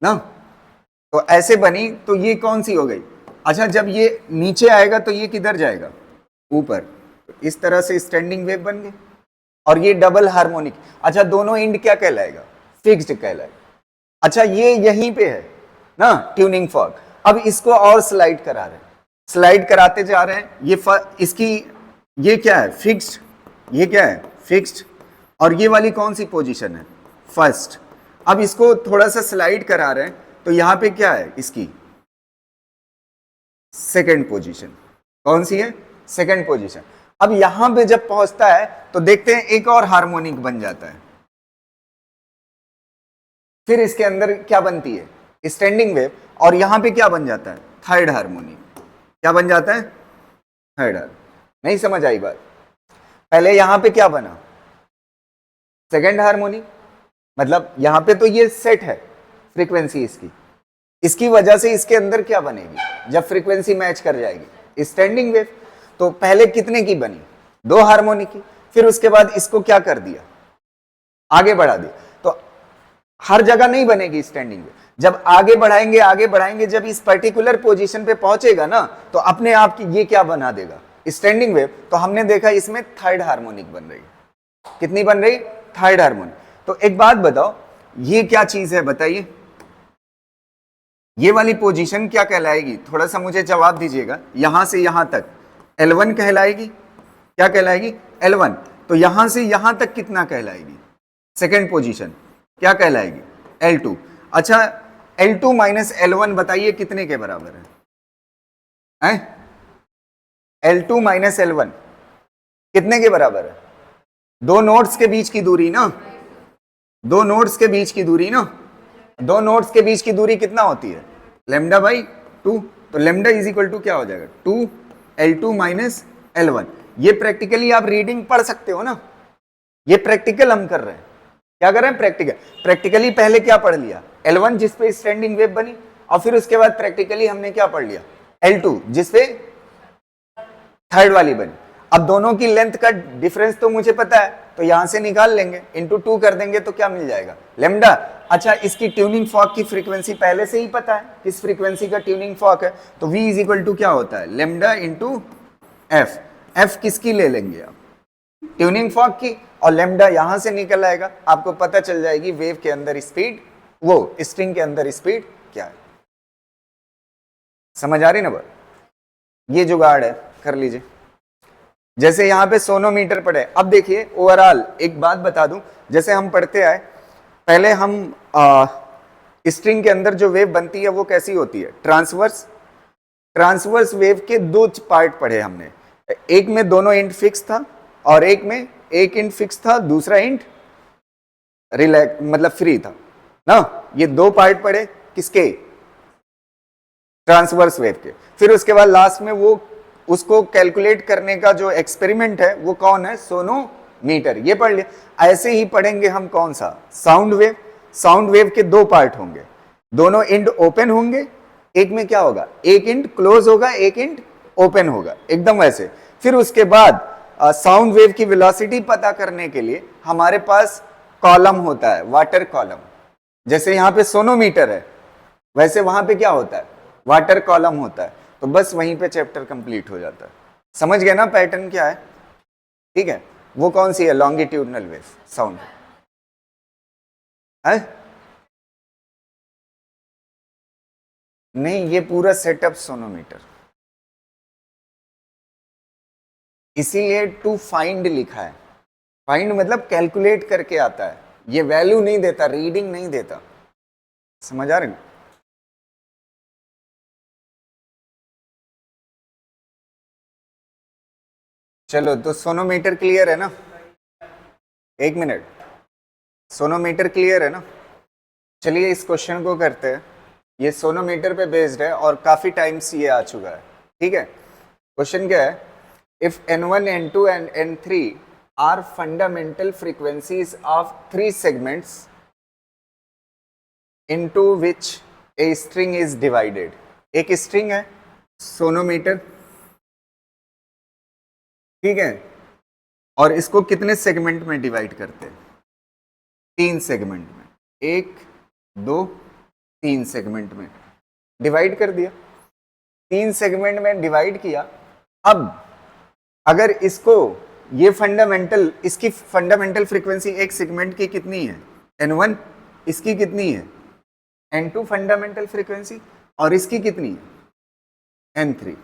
ना। तो ऐसे बनी तो ये कौन सी हो गई? अच्छा, जब ये नीचे आएगा तो ये किधर जाएगा? ऊपर। तो इस तरह से स्टैंडिंग वेव बन गई। और ये डबल हार्मोनिक। अच्छा, दोनों एंड क्या कहलाएगा? फिक्स्ड कहलाएगा। अच्छा, ये यहीं पे है ना ट्यूनिंग फॉर्क। अब इसको और स्लाइड करा रहे हैं, स्लाइड कराते जा रहे हैं। ये इसकी, ये क्या है? फिक्स्ड। ये क्या है? फिक्स्ड। और ये वाली कौन सी पोजीशन है? फर्स्ट। अब इसको थोड़ा सा स्लाइड करा रहे हैं तो यहां पे क्या है? इसकी सेकंड पोजीशन। कौन सी है? Second position. अब यहां पे जब पहुंचता है तो देखते हैं एक और हार्मोनिक बन जाता है। फिर इसके अंदर क्या बनती है? Standing wave. और यहां पे क्या बन जाता है? Third harmonic. क्या बन जाता है? Third harmonic. नहीं समझ आई बात? पहले यहां पे क्या बना? Second harmonic. मतलब यहां पे तो ये सेट है फ्रीक्वेंसी इसकी, इसकी वजह से इसके अंदर क्या बनेगी जब फ्रीक्वेंसी मैच कर जाएगी? Standing wave. तो पहले कितने की बनी? 2 हार्मोनिक की। फिर उसके बाद इसको क्या कर दिया? आगे बढ़ा दिया, तो हर जगह नहीं बनेगी स्टैंडिंग वेव। जब आगे बढ़ाएंगे, जब इस पर्टिकुलर पोजीशन पे पहुंचेगा ना, तो अपने आप की ये क्या बना देगा, स्टैंडिंग वेव। तो हमने देखा इसमें थर्ड हार्मोनिक बन रही है। कितनी बन रही? Third harmonic. तो एक बात बताओ, ये क्या चीज है बताइए, ये वाली पोजीशन क्या कहलाएगी? थोड़ा सा मुझे जवाब दीजिएगा। यहां से यहां तक L1 कहलाएगी। क्या कहलाएगी? L1। तो यहां से यहां तक कितना कहलाएगी? सेकेंड पोजीशन क्या कहलाएगी? L2। अच्छा, L2 माइनस L1 बताइए कितने के बराबर है? L2 माइनस L1 कितने के बराबर है? दो नोड्स के बीच की दूरी ना, दो नोड्स के बीच की दूरी ना, दो नोड्स के बीच की दूरी कितना होती है? Lambda by 2। तो लेमडा इज इक्वल टू क्या हो जाएगा? 2L2 minus L1। ये प्रैक्टिकली आप रीडिंग पढ़ सकते हो ना, ये प्रैक्टिकल हम कर रहे हैं। क्या कर रहे हैं? प्रैक्टिकली पहले क्या पढ़ लिया? L1 जिसपे स्टैंडिंग वेव बनी, और फिर उसके बाद प्रैक्टिकली हमने क्या पढ़ लिया? L2 जिसपे थर्ड वाली बनी। अब दोनों की लेंथ का डिफरेंस तो मुझे पता है, तो यहां से निकाल लेंगे, इंटू 2 कर देंगे तो क्या मिल जाएगा? लेमडा। अच्छा, इसकी ट्यूनिंग फॉर्क की फ्रीक्वेंसी पहले से ही पता है, किस फ्रीक्वेंसी का ट्यूनिंग फॉर्क है, तो V इज इक्वल टू क्या होता है? Lambda into F. एफ किसकी ले लेंगे आप? ट्यूनिंग फॉर्क की। और लेमडा यहां से निकल आएगा, आपको पता चल जाएगी वेव के अंदर स्पीड, वो स्ट्रिंग के अंदर स्पीड क्या है। समझ आ रही ना बात? ये जुगाड़ है, कर लीजिए। जैसे यहाँ पे सोनोमीटर पढ़े, अब देखिए ओवरऑल एक बात बता दूं, जैसे हम पढ़ते आए, पहले हम स्ट्रिंग के अंदर जो वेव बनती है वो कैसी होती है? ट्रांसवर्स वेव के दो पार्ट पढ़े हमने। एक में दोनों एंड फिक्स था, और एक में एक एंड फिक्स था, दूसरा एंड रिलैक्स मतलब फ्री था ना। ये दो पार्ट पढ़े किसके? ट्रांसवर्स वेव के। फिर उसके बाद लास्ट में वो उसको कैलकुलेट करने का जो एक्सपेरिमेंट है वो कौन है? सोनोमीटर। ये पढ़ लिया। ऐसे ही पढ़ेंगे हम कौन सा? Sound wave. साउंड वेव के दो पार्ट होंगे, दोनों एंड ओपन होंगे, एक में क्या होगा? एक एंड क्लोज होगा, एक एंड ओपन होगा, एकदम वैसे। फिर उसके बाद साउंड वेव की वेलोसिटी पता करने के लिए हमारे पास कॉलम होता है, वाटर कॉलम। जैसे यहाँ पे सोनोमीटर है, वैसे वहां पे क्या होता है? वाटर कॉलम होता है। तो बस वहीं पे चैप्टर कंप्लीट हो जाता है। समझ गए ना पैटर्न क्या है? ठीक है। वो कौन सी है? लॉन्गिट्यूडनल वेव साउंड है? नहीं, ये पूरा सेटअप सोनोमीटर, इसीलिए टू फाइंड लिखा है। फाइंड मतलब कैलकुलेट करके आता है, ये वैल्यू नहीं देता, रीडिंग नहीं देता। समझ आ रही? चलो, तो सोनोमीटर क्लियर है ना? एक मिनट, सोनोमीटर क्लियर है ना? चलिए इस क्वेश्चन को करते हैं। ये सोनोमीटर पे बेस्ड है और काफी टाइम से ये आ चुका है। ठीक है। क्वेश्चन क्या है? If N1, N2 and N3 are fundamental frequencies of three segments into which a string is divided। एक स्ट्रिंग है सोनोमीटर, ठीक है, और इसको कितने सेगमेंट में डिवाइड करते हैं? तीन सेगमेंट में, एक दो तीन सेगमेंट में डिवाइड कर दिया। तीन सेगमेंट में डिवाइड किया। अब अगर इसको ये फंडामेंटल, इसकी फंडामेंटल फ्रीक्वेंसी एक सेगमेंट की कितनी है? N1। इसकी कितनी है? N2 fundamental frequency. और इसकी कितनी है? N3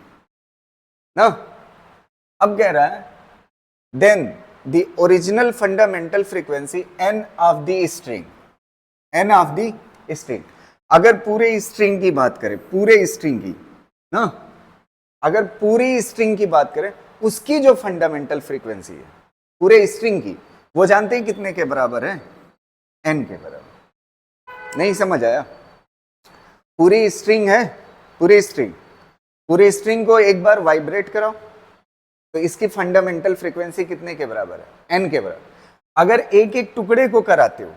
ना। अब कह रहा है then the original fundamental frequency n of the string, n of the string. अगर पूरे स्ट्रिंग की बात करें, पूरे स्ट्रिंग की ना, अगर पूरी स्ट्रिंग की बात करें, उसकी जो फंडामेंटल फ्रीक्वेंसी है पूरे स्ट्रिंग की, वो जानते हैं कितने के बराबर है? n के बराबर। नहीं समझ आया? पूरी स्ट्रिंग है, पूरी स्ट्रिंग को एक बार वाइब्रेट कराओ तो इसकी फंडामेंटल फ्रीक्वेंसी कितने के बराबर है? n के बराबर। अगर एक एक टुकड़े को कराते हो,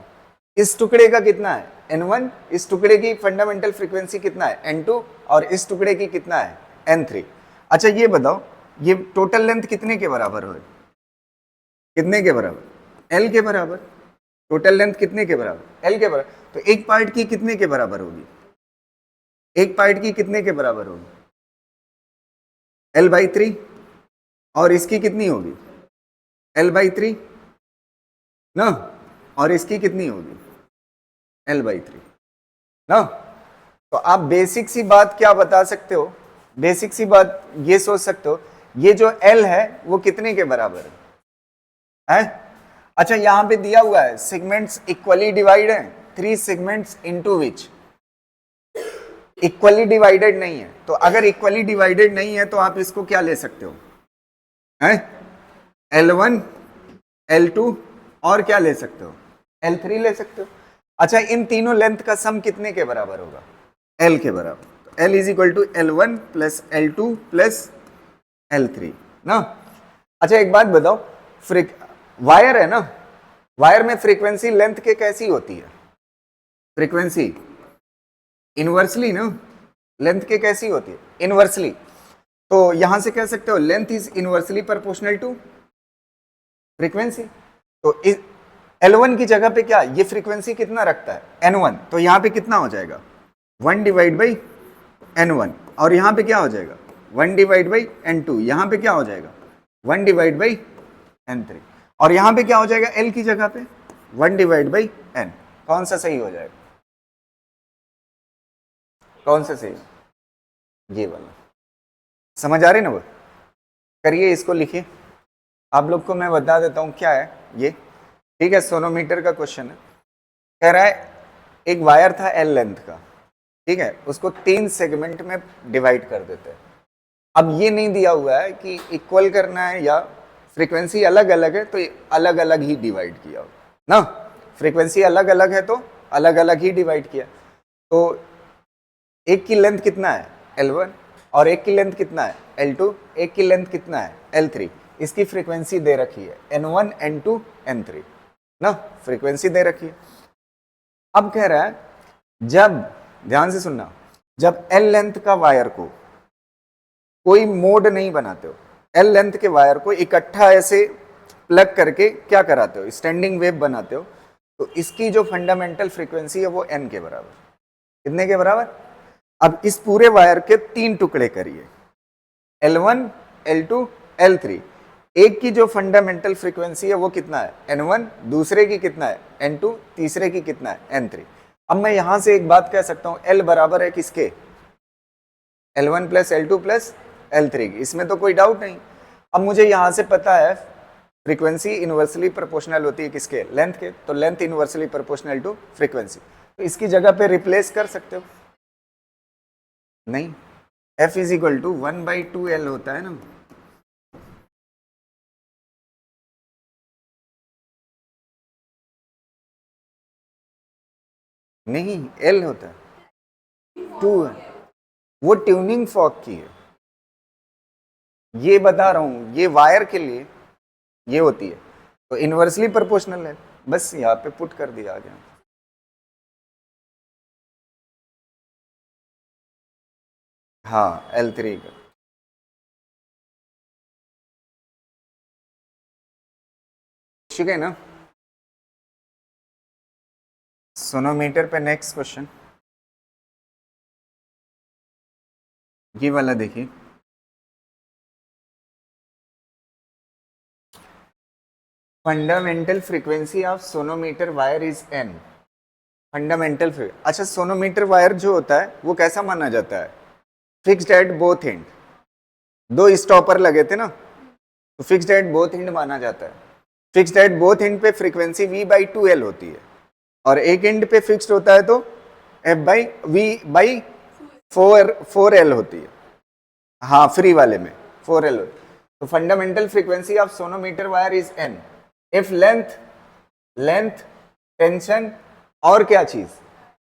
इस टुकड़े का कितना है? N1। इस टुकड़े की फंडामेंटल फ्रीक्वेंसी कितना है? N2। और इस टुकड़े की कितना है? N3। अच्छा ये बताओ, ये टोटल लेंथ कितने के बराबर हो? कितने के बराबर? L के बराबर। टोटल लेंथ कितने के बराबर, एल के बराबर। तो एक पार्ट की कितने के बराबर होगी, एक पार्ट की कितने के बराबर होगी, L/3। और इसकी कितनी होगी, L/3 ना, और इसकी कितनी होगी, L/3 ना। तो आप बेसिक सी बात क्या बता सकते हो, बेसिक सी बात ये सोच सकते हो, ये जो L है वो कितने के बराबर है? अच्छा यहां पे दिया हुआ है सेगमेंट्स इक्वली डिवाइड है, 3 सेगमेंट्स इनटू विच इक्वली डिवाइडेड नहीं है। तो अगर इक्वली डिवाइडेड नहीं है तो आप इसको क्या ले सकते हो, है L1 L2 और क्या ले सकते हो, L3 ले सकते हो। अच्छा इन तीनों लेंथ का सम कितने के बराबर होगा, L के बराबर। तो L is equal to L1 plus L2 plus L3 ना। अच्छा एक बात बताओ, वायर है ना, वायर में फ्रीक्वेंसी लेंथ के कैसी होती है, फ्रीक्वेंसी इनवर्सली ना, लेंथ के कैसी होती है, इनवर्सली। तो यहां से कह सकते हो length is inversely proportional to frequency. तो इस L1 की जगह पे क्या, ये फ्रीक्वेंसी कितना रखता है, N1। तो यहां पे कितना हो जाएगा, 1 डिवाइड बाई N1। और यहां पे क्या हो जाएगा, 1 डिवाइड बाई N2। यहां पे क्या हो जाएगा, 1 डिवाइड बाई N3। और यहां पे क्या हो जाएगा, L की जगह पे 1 डिवाइड बाई N। कौन सा सही हो जाएगा, कौन सा सही, ये वाला। समझ आ रही ना वो, करिए इसको, लिखिए। आप लोग को मैं बता देता हूं क्या है ये, ठीक है। सोनोमीटर का क्वेश्चन है, कह रहा है एक वायर था L लेंथ का, ठीक है, उसको 3 सेगमेंट में डिवाइड कर देते हैं। अब ये नहीं दिया हुआ है कि इक्वल करना है या फ्रीक्वेंसी अलग अलग है तो अलग अलग ही डिवाइड किया हो ना, फ्रीक्वेंसी अलग अलग है तो अलग अलग ही डिवाइड किया। तो एक की लेंथ कितना है L1 और एक की लेंथ कितना है L2, एक की लेंथ कितना है L3। इसकी फ्रीक्वेंसी दे रखी है N1 N2 N3 ना, फ्रीक्वेंसी दे रखी है। अब कह रहा है जब, ध्यान से सुनना, जब L लेंथ का वायर को कोई मोड नहीं बनाते हो, L लेंथ के वायर को इकट्ठा ऐसे प्लग करके क्या कराते हो, स्टैंडिंग वेव बनाते हो, तो इसकी जो फंडामेंटल फ्रीक्वेंसी है वो N के बराबर, कितने के बराबर। अब इस पूरे वायर के 3 टुकड़े करिए, L1 L2 L3। एक की जो फंडामेंटल फ्रीक्वेंसी है वो कितना है N1, दूसरे की कितना है N2, तीसरे की कितना है N3। अब मैं यहां से एक बात कह सकता हूं, L बराबर है किसके, L1 plus L2 plus L3 की, इसमें तो कोई डाउट नहीं। अब मुझे यहां से पता है फ्रीक्वेंसी इनवर्सली प्रोपोर्शनल होती है किसके, लेंथ के, तो length inversely proportional to frequency. तो इसकी जगह पे रिप्लेस कर सकते हो, नहीं, F is equal to 1/2L होता है ना। नहीं, L होता है, 2 है, वो ट्यूनिंग फॉर्क की है, ये बता रहा हूं, ये वायर के लिए ये होती है। तो इनवर्सली प्रोपोर्शनल है, बस यहाँ पे पुट कर दिया आ गया। हाँ L3 का, ठीक है ना। सोनोमीटर पे नेक्स्ट क्वेश्चन, ये वाला देखिए, fundamental frequency of sonometer wire is N। Fundamental frequency, अच्छा सोनोमीटर वायर जो होता है वो कैसा माना जाता है, fixed at both and. 2 stopper लगे थे ना, तो फिक्स्ड एट बोथ एंड माना जाता है। फिक्स्ड एट बोथ एंड पे फ्रीक्वेंसी V/2L होती है, और एक एंड पे फिक्स्ड होता है तो F/V/4L होती है। हाँ फ्री वाले में 4L होती है। तो fundamental frequency of sonometer wire is N if length tension और क्या चीज,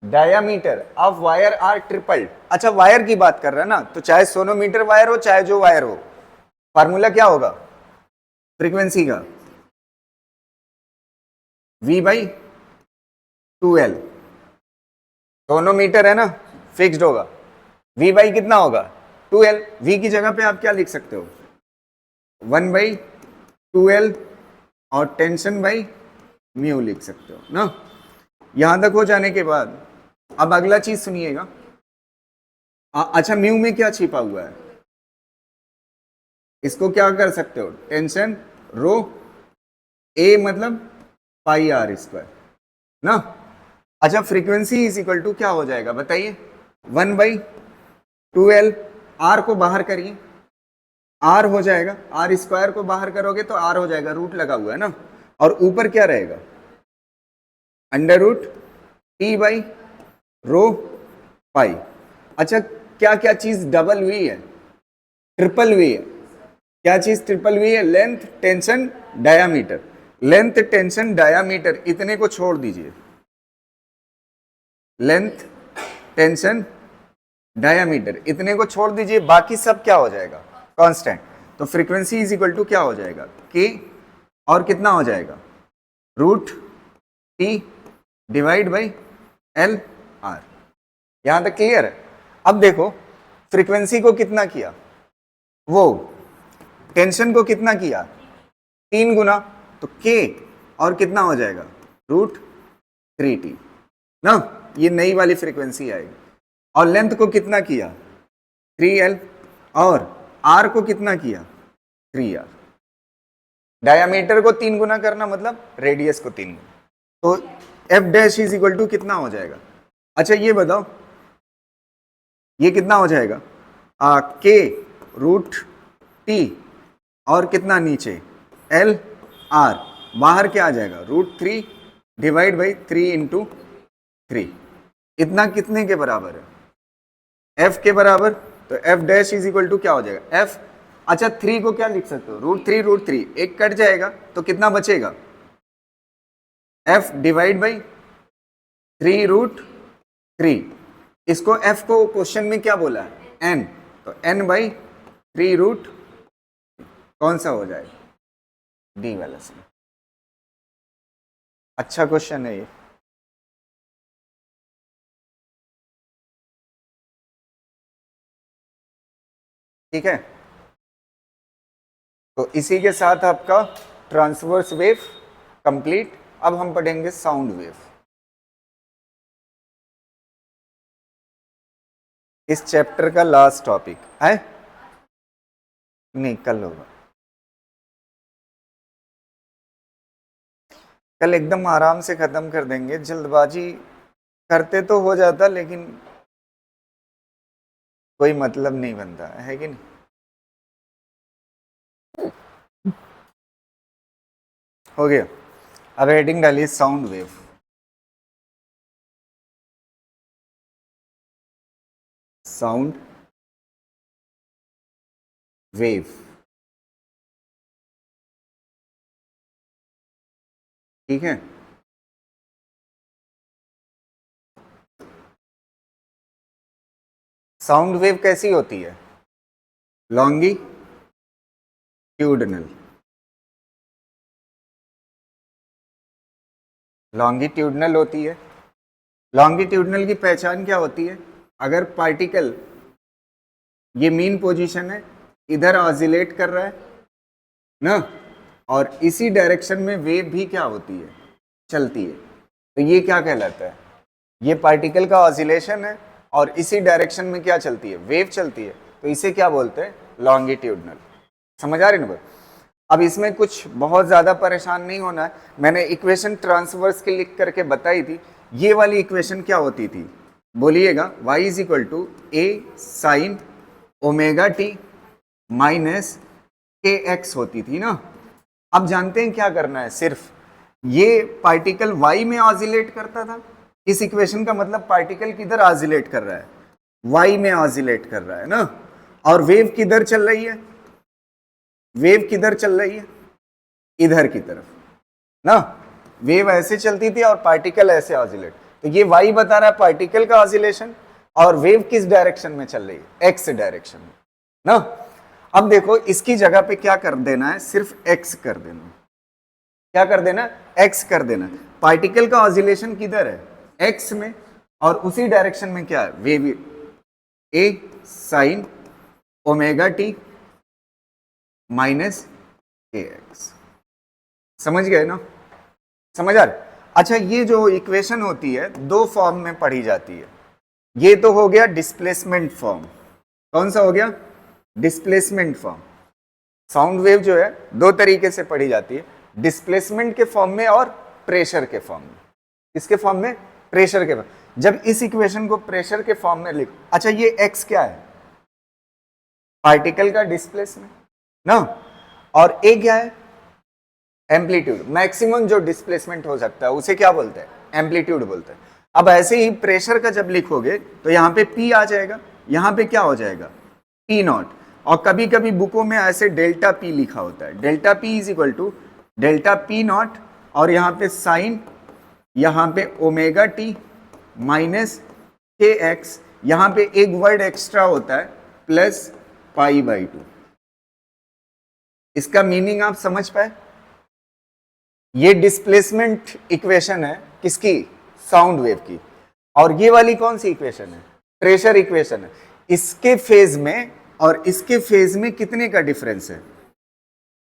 diameter of wire are tripled. अच्छा वायर की बात कर रहा है ना, तो चाहे सोनोमीटर वायर हो चाहे जो वायर हो, फार्मूला क्या होगा फ्रीक्वेंसी का, V/2L। सोनोमीटर है ना, फिक्स्ड होगा, V कितना होगा 2L। V की जगह पे आप क्या लिख सकते हो 1/2L और टेंशन बाई म्यू लिख सकते हो ना। यहां तक हो जाने के बाद अब अगला चीज सुनिएगा। अच्छा, म्यू में क्या छिपा हुआ है, इसको क्या कर सकते हो, टेंशन रो ए मतलब पाई आर स्क्वायर ना। अच्छा, फ्रीक्वेंसी इज इक्वल टू क्या हो जाएगा बताइए, 1/2L, आर को बाहर करिए, आर हो जाएगा, आर स्क्वायर को बाहर करोगे तो आर हो जाएगा, रूट लगा हुआ है ना, और ऊपर क्या रहेगा, under root T by rho pi. अच्छा, क्या क्या चीज डबल हुई है, ट्रिपल हुई है, क्या चीज ट्रिपल हुई है, length tension diameter. Length tension diameter इतने को छोड़ दीजिए, लेंथ टेंशन डायामीटर इतने को छोड़ दीजिए, बाकी सब क्या हो जाएगा, कांस्टेंट। तो फ्रीक्वेंसी इज इक्वल टू क्या हो जाएगा, के और कितना हो जाएगा, root T divide by L R. यहां तक क्लियर है। अब देखो फ्रीक्वेंसी को कितना किया, वो टेंशन को कितना किया, 3 गुना, तो के और कितना हो जाएगा, √3t ना, ये नई वाली फ्रीक्वेंसी आएगी। और लेंथ को कितना किया, 3L, और R को कितना किया, 3R। डायामीटर को 3 गुना करना मतलब रेडियस को 3 गुना, तो F dash is equal to कितना हो जाएगा। अच्छा ये बताओ, ये कितना हो जाएगा, के √t और कितना नीचे LR, बाहर क्या आ जाएगा, √3 डिवाइड बाई 3 इंटू 3। इतना कितने के बराबर है, F के बराबर। तो F dash is equal to क्या हो जाएगा, F। अच्छा 3 को क्या लिख सकते हो, √3, एक कट जाएगा तो कितना बचेगा, F डिवाइड बाई 3√3। इसको F को क्वेश्चन में क्या बोला है, N, तो N बाई 3√, कौन सा हो जाएगा, डी वाला से। अच्छा क्वेश्चन है ये। ठीक है, तो इसी के साथ आपका ट्रांसवर्स वेव कंप्लीट। अब हम पढ़ेंगे साउंड वेव। इस चैप्टर का लास्ट टॉपिक है, नहीं कल होगा, कल एकदम आराम से खत्म कर देंगे। जल्दबाजी करते तो हो जाता, लेकिन कोई मतलब नहीं बनता है कि नहीं। हो गया। अब हेडिंग डालिए साउंड वेव। साउंड वेव, ठीक है। साउंड वेव कैसी होती है, लॉन्गिट्यूडनल। लॉन्गिट्यूडनल होती है। लॉन्गिट्यूडनल की पहचान क्या होती है, अगर पार्टिकल, ये मीन पोजीशन है, इधर ऑसिलेट कर रहा है ना, और इसी डायरेक्शन में वेव भी क्या होती है, चलती है, तो ये क्या कहलाता है, ये पार्टिकल का ऑसिलेशन है और इसी डायरेक्शन में क्या चलती है, वेव चलती है, तो इसे क्या बोलते हैं, लॉन्गिट्यूडनल। समझ आ रही ना। अब इसमें कुछ बहुत ज्यादा परेशान नहीं होना है, मैंने इक्वेशन ट्रांसवर्स के लिख करके बताई थी। ये वाली इक्वेशन क्या होती थी, बोलिएगा, y is equal to A sine omega T minus के एक्स होती थी ना। अब जानते हैं क्या करना है, सिर्फ ये पार्टिकल y में ऑसिलेट करता था, इस इक्वेशन का मतलब पार्टिकल किधर ऑसिलेट कर रहा है, y में ऑसिलेट कर रहा है ना, और वेव किधर चल रही है, वेव किधर चल रही है, इधर की तरफ ना। वेव ऐसे चलती थी और पार्टिकल ऐसे ऑसिलेट, तो ये y बता रहा है पार्टिकल का ऑसिलेशन, और वेव किस डायरेक्शन में चल रही है, x डायरेक्शन में ना। अब देखो इसकी जगह पे क्या कर देना है, सिर्फ x कर देना। क्या कर देना, x कर देना। पार्टिकल का ऑसिलेशन किधर है, x में, और उसी डायरेक्शन में क्या है, wave a sign omega T minus के एक्स। समझ गए ना। समझ आ रहा है? अच्छा, ये जो इक्वेशन होती है दो फॉर्म में पढ़ी जाती है। ये तो हो गया डिस्प्लेसमेंट फॉर्म। कौन सा हो गया? Displacement form. साउंड वेव जो है दो तरीके से पढ़ी जाती है, डिस्प्लेसमेंट के फॉर्म में और प्रेशर के फॉर्म में। किसके फॉर्म में? प्रेशर के फॉर्म। जब इस इक्वेशन को प्रेशर के फॉर्म में लिख, अच्छा ये x क्या है? पार्टिकल का डिस्प्लेसमेंट ना, और a क्या है? एम्पलीट्यूड। मैक्सिमम जो डिस्प्लेसमेंट हो सकता है उसे क्या बोलते हैं? एम्पलीट्यूड बोलते हैं। अब ऐसे ही प्रेशर का जब लिखोगे तो यहाँ पे P आ जाएगा, यहाँ पे क्या हो जाएगा? P not. और कभी कभी बुकों में ऐसे डेल्टा P लिखा होता है, delta P is equal to delta P not, और यहाँ पे साइन, यहाँ पे ओमेगा टी माइनस के एक्स, यहाँ पे एक वर्ड एक्स्ट्रा होता है प्लस पाई बाई 2। इसका मीनिंग आप समझ पाए? ये डिस्प्लेसमेंट इक्वेशन है किसकी? साउंड वेव की। और ये वाली कौन सी इक्वेशन है? प्रेशर इक्वेशन है। इसके फेज में और इसके फेज में कितने का डिफरेंस है?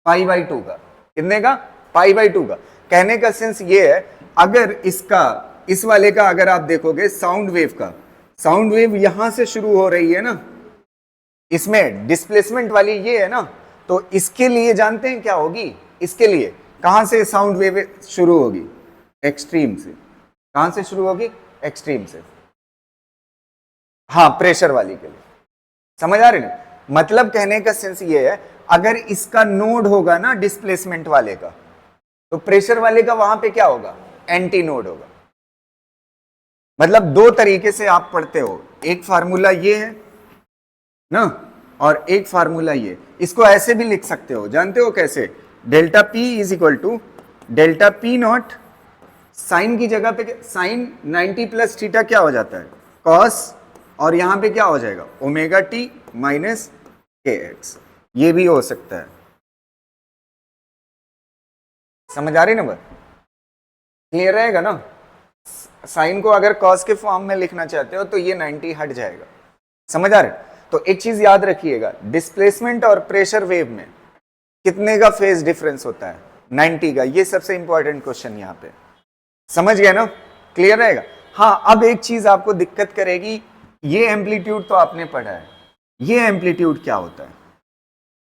पाई बाई 2 का। कितने का? पाई बाई 2 का। कहने का सेंस ये है, अगर इसका, इस वाले का अगर आप देखोगे साउंड वेव का, साउंड वेव यहां से शुरू हो रही है ना, इसमें डिस्प्लेसमेंट वाली ये है ना, तो इसके लिए जानते हैं क्या होगी? इसके लिए कहां से साउंड वेव शुरू होगी? एक्सट्रीम से। कहां से शुरू होगी? एक्सट्रीम से। हाँ, प्रेशर वाली के लिए। समझ आ रही ना? मतलब कहने का सेंस ये है, अगर इसका नोड होगा ना डिस्प्लेसमेंट वाले का, तो प्रेशर वाले का वहां पे क्या होगा? एंटी नोड होगा। मतलब दो तरीके से आप पढ़ते हो, एक फार्मूला ये है ना, और एक फार्मूला ये। इसको ऐसे भी लिख सकते हो, जानते हो कैसे? Delta P is equal to delta P not, sine की जगह पे साइन 90 प्लस थीटा क्या हो जाता है? कॉस, और यहां पे क्या हो जाएगा? ओमेगा टी माइनस के एक्स। ये भी हो सकता है। समझ आ रही ना बात? क्लियर रहेगा ना? साइन को अगर कॉस के फॉर्म में लिखना चाहते हो तो ये 90 हट जाएगा। समझ आ रहे? तो एक चीज याद रखिएगा, डिस्प्लेसमेंट और प्रेशर वेव में कितने का फेज डिफरेंस होता है? 90 का। ये सबसे इंपॉर्टेंट क्वेश्चन यहाँ पे। समझ गए ना? क्लियर रहेगा? हाँ, अब एक चीज आपको दिक्कत करेगी, ये एम्पलीट्यूड तो आपने पढ़ा है, ये एम्पलीट्यूड क्या होता है?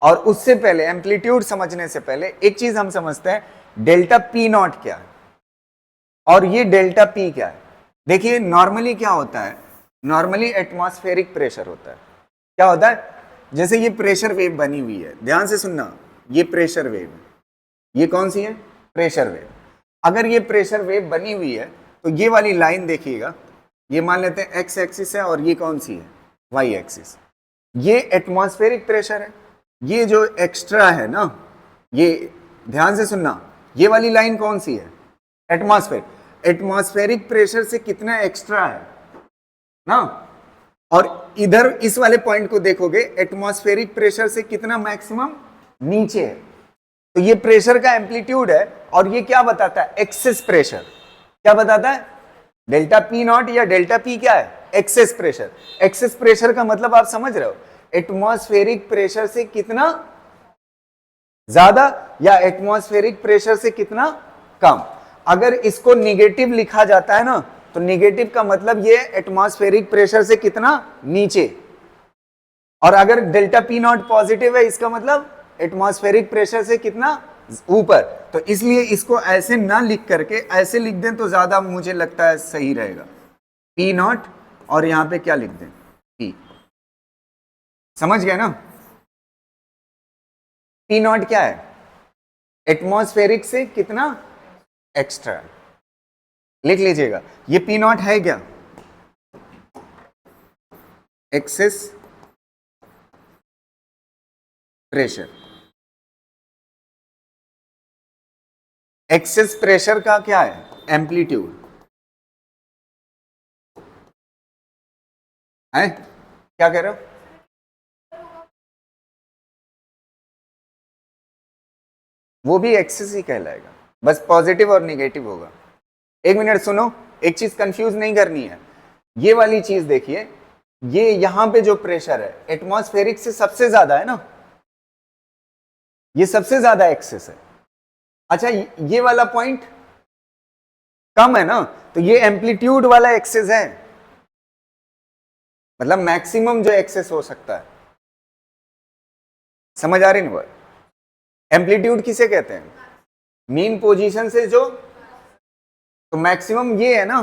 और उससे पहले, एम्पलीट्यूड समझने से पहले एक चीज हम समझते हैं, डेल्टा P नॉट क्या है और ये डेल्टा P क्या है। देखिए नॉर्मली क्या होता है, नॉर्मली एटमॉस्फेरिक प्रेशर होता है। क्या होता है? जैसे ये प्रेशर वेव बनी हुई है, ध्यान से सुनना, ये प्रेशर वेव है, ये कौन सी है? Pressure wave. अगर ये प्रेशर वेव बनी हुई है तो ये वाली लाइन देखिएगा, ये मान लेते हैं एक्स एक्सिस है और ये कौन सी है? Y axis. ये एटमॉस्फेरिक प्रेशर है। ये जो एक्स्ट्रा है ना, ये ध्यान से सुनना, ये वाली लाइन कौन सी है? एटमॉस्फेयर। एटमॉस्फेरिक प्रेशर से कितना एक्स्ट्रा है ना, और इधर इस वाले पॉइंट को देखोगे, एटमॉस्फेरिक प्रेशर से कितना मैक्सिमम नीचे है। तो ये प्रेशर का एम्पलीट्यूड है, और ये क्या बताता है? Excess pressure. क्या बताता है? डेल्टा P नॉट या डेल्टा P क्या है? Excess pressure. एक्सेस प्रेशर का मतलब आप समझ रहे हो, एटमॉस्फेरिक प्रेशर से कितना ज्यादा या एटमॉस्फेरिक प्रेशर से कितना कम। अगर इसको निगेटिव लिखा जाता है ना, तो निगेटिव का मतलब ये एटमॉस्फेरिक प्रेशर से कितना नीचे, और अगर डेल्टा P नॉट पॉजिटिव है, इसका मतलब एटमॉस्फेरिक प्रेशर से कितना ऊपर। तो इसलिए इसको ऐसे ना लिख करके ऐसे लिख दें तो ज्यादा मुझे लगता है सही रहेगा, P नॉट, और यहां पे क्या लिख दें? P। समझ गए ना? P नॉट क्या है? एटमॉस्फेरिक से कितना एक्स्ट्रा। लिख लीजिएगा, ये P नॉट है क्या? Excess pressure. एक्सेस प्रेशर का क्या है? एम्पलीट्यूड है। क्या कह रहे हो? वो भी एक्सेस ही कहलाएगा, बस पॉजिटिव और निगेटिव होगा। एक मिनट सुनो, एक चीज कंफ्यूज नहीं करनी है। ये वाली चीज देखिए, ये यहां पे जो प्रेशर है एटमॉस्फेरिक से सबसे ज्यादा है ना, ये सबसे ज्यादा एक्सेस है। अच्छा, ये वाला पॉइंट कम है ना, तो ये एम्पलीट्यूड वाला एक्सेस है, मतलब मैक्सिमम जो एक्सेस हो सकता है। समझ आ रही ना बात? एम्पलीट्यूड किसे कहते हैं? मीन पोजीशन से जो, तो मैक्सिमम ये है ना,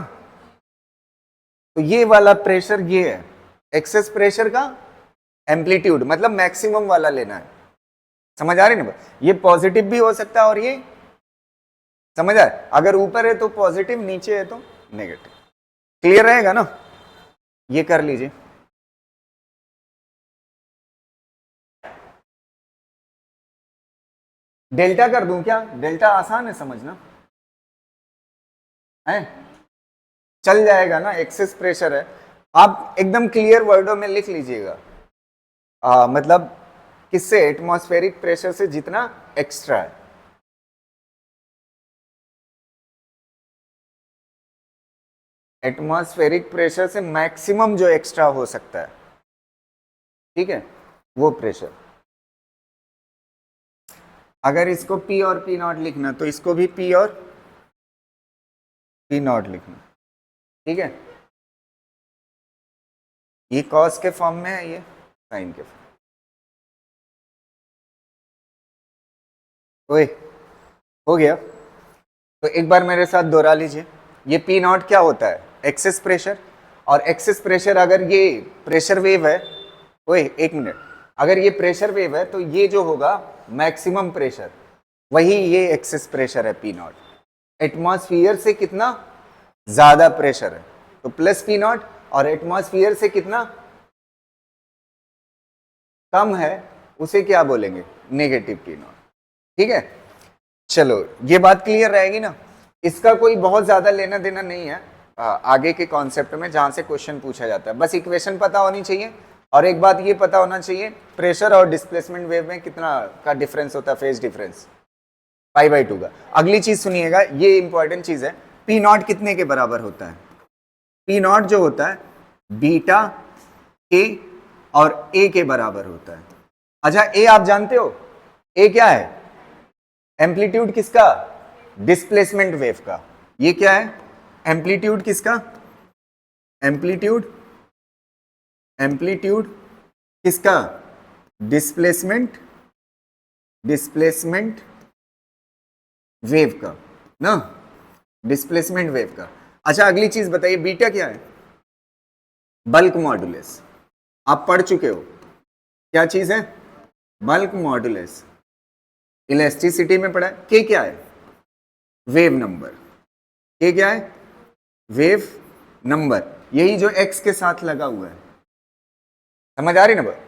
तो ये वाला प्रेशर ये है एक्सेस प्रेशर का एम्पलीट्यूड, मतलब मैक्सिमम वाला लेना है। समझ आ रही ना? ये पॉजिटिव भी हो सकता है और ये, समझ आ, अगर ऊपर है तो पॉजिटिव, नीचे है तो नेगेटिव। क्लियर रहेगा ना? ये कर लीजिए। डेल्टा कर दूं क्या? डेल्टा आसान है समझना, है चल जाएगा ना, एक्सेस प्रेशर है। आप एकदम क्लियर वर्डों में लिख लीजिएगा, मतलब किससे? एटमॉस्फेरिक प्रेशर से जितना एक्स्ट्रा है। एटमॉस्फेरिक प्रेशर से मैक्सिमम जो एक्स्ट्रा हो सकता है, ठीक है, वो प्रेशर। अगर इसको P और P नॉट लिखना तो इसको भी P और P नॉट लिखना, ठीक है। ये कॉस के फॉर्म में है, ये साइन के फॉर्म। ओए, हो गया? तो एक बार मेरे साथ दोहरा लीजिए। ये P नॉट क्या होता है? Excess pressure. और एक्सेस प्रेशर, अगर ये प्रेशर वेव है, ओए एक मिनट, अगर ये प्रेशर वेव है तो ये जो होगा मैक्सिमम प्रेशर, वही ये एक्सेस प्रेशर है P नॉट। एटमॉस्फियर से कितना ज्यादा प्रेशर है तो प्लस P नॉट, और एटमॉस्फियर से कितना कम है उसे क्या बोलेंगे? Negative P not. ठीक है, चलो ये बात क्लियर रहेगी ना? इसका कोई बहुत ज्यादा लेना देना नहीं है आगे के कॉन्सेप्ट में, जहां से क्वेश्चन पूछा जाता है। बस इक्वेशन पता होनी चाहिए, और एक बात ये पता होना चाहिए, प्रेशर और डिस्प्लेसमेंट वेव में कितना का डिफरेंस होता है, फेज डिफरेंस π/2 का। अगली चीज सुनिएगा, ये इंपॉर्टेंट चीज है, P नॉट कितने के बराबर होता है? P नॉट जो होता है बीटा के और A के बराबर होता है। अच्छा, A आप जानते हो, A क्या है? एम्पलीट्यूड किसका? डिस्प्लेसमेंट वेव का। ये क्या है? एम्पलीट्यूड किसका? एम्पलीट्यूड किसका? डिस्प्लेसमेंट वेव का ना, डिस्प्लेसमेंट वेव का। अच्छा, अगली चीज बताइए, बीटा क्या है? Bulk modulus. आप पढ़ चुके हो, क्या चीज है? Bulk modulus. इलास्टिसिटी में पढ़ा है। के क्या है? Wave number. के क्या है? वेव नंबर, यही जो एक्स के साथ लगा हुआ है। समझ आ रही ना बात?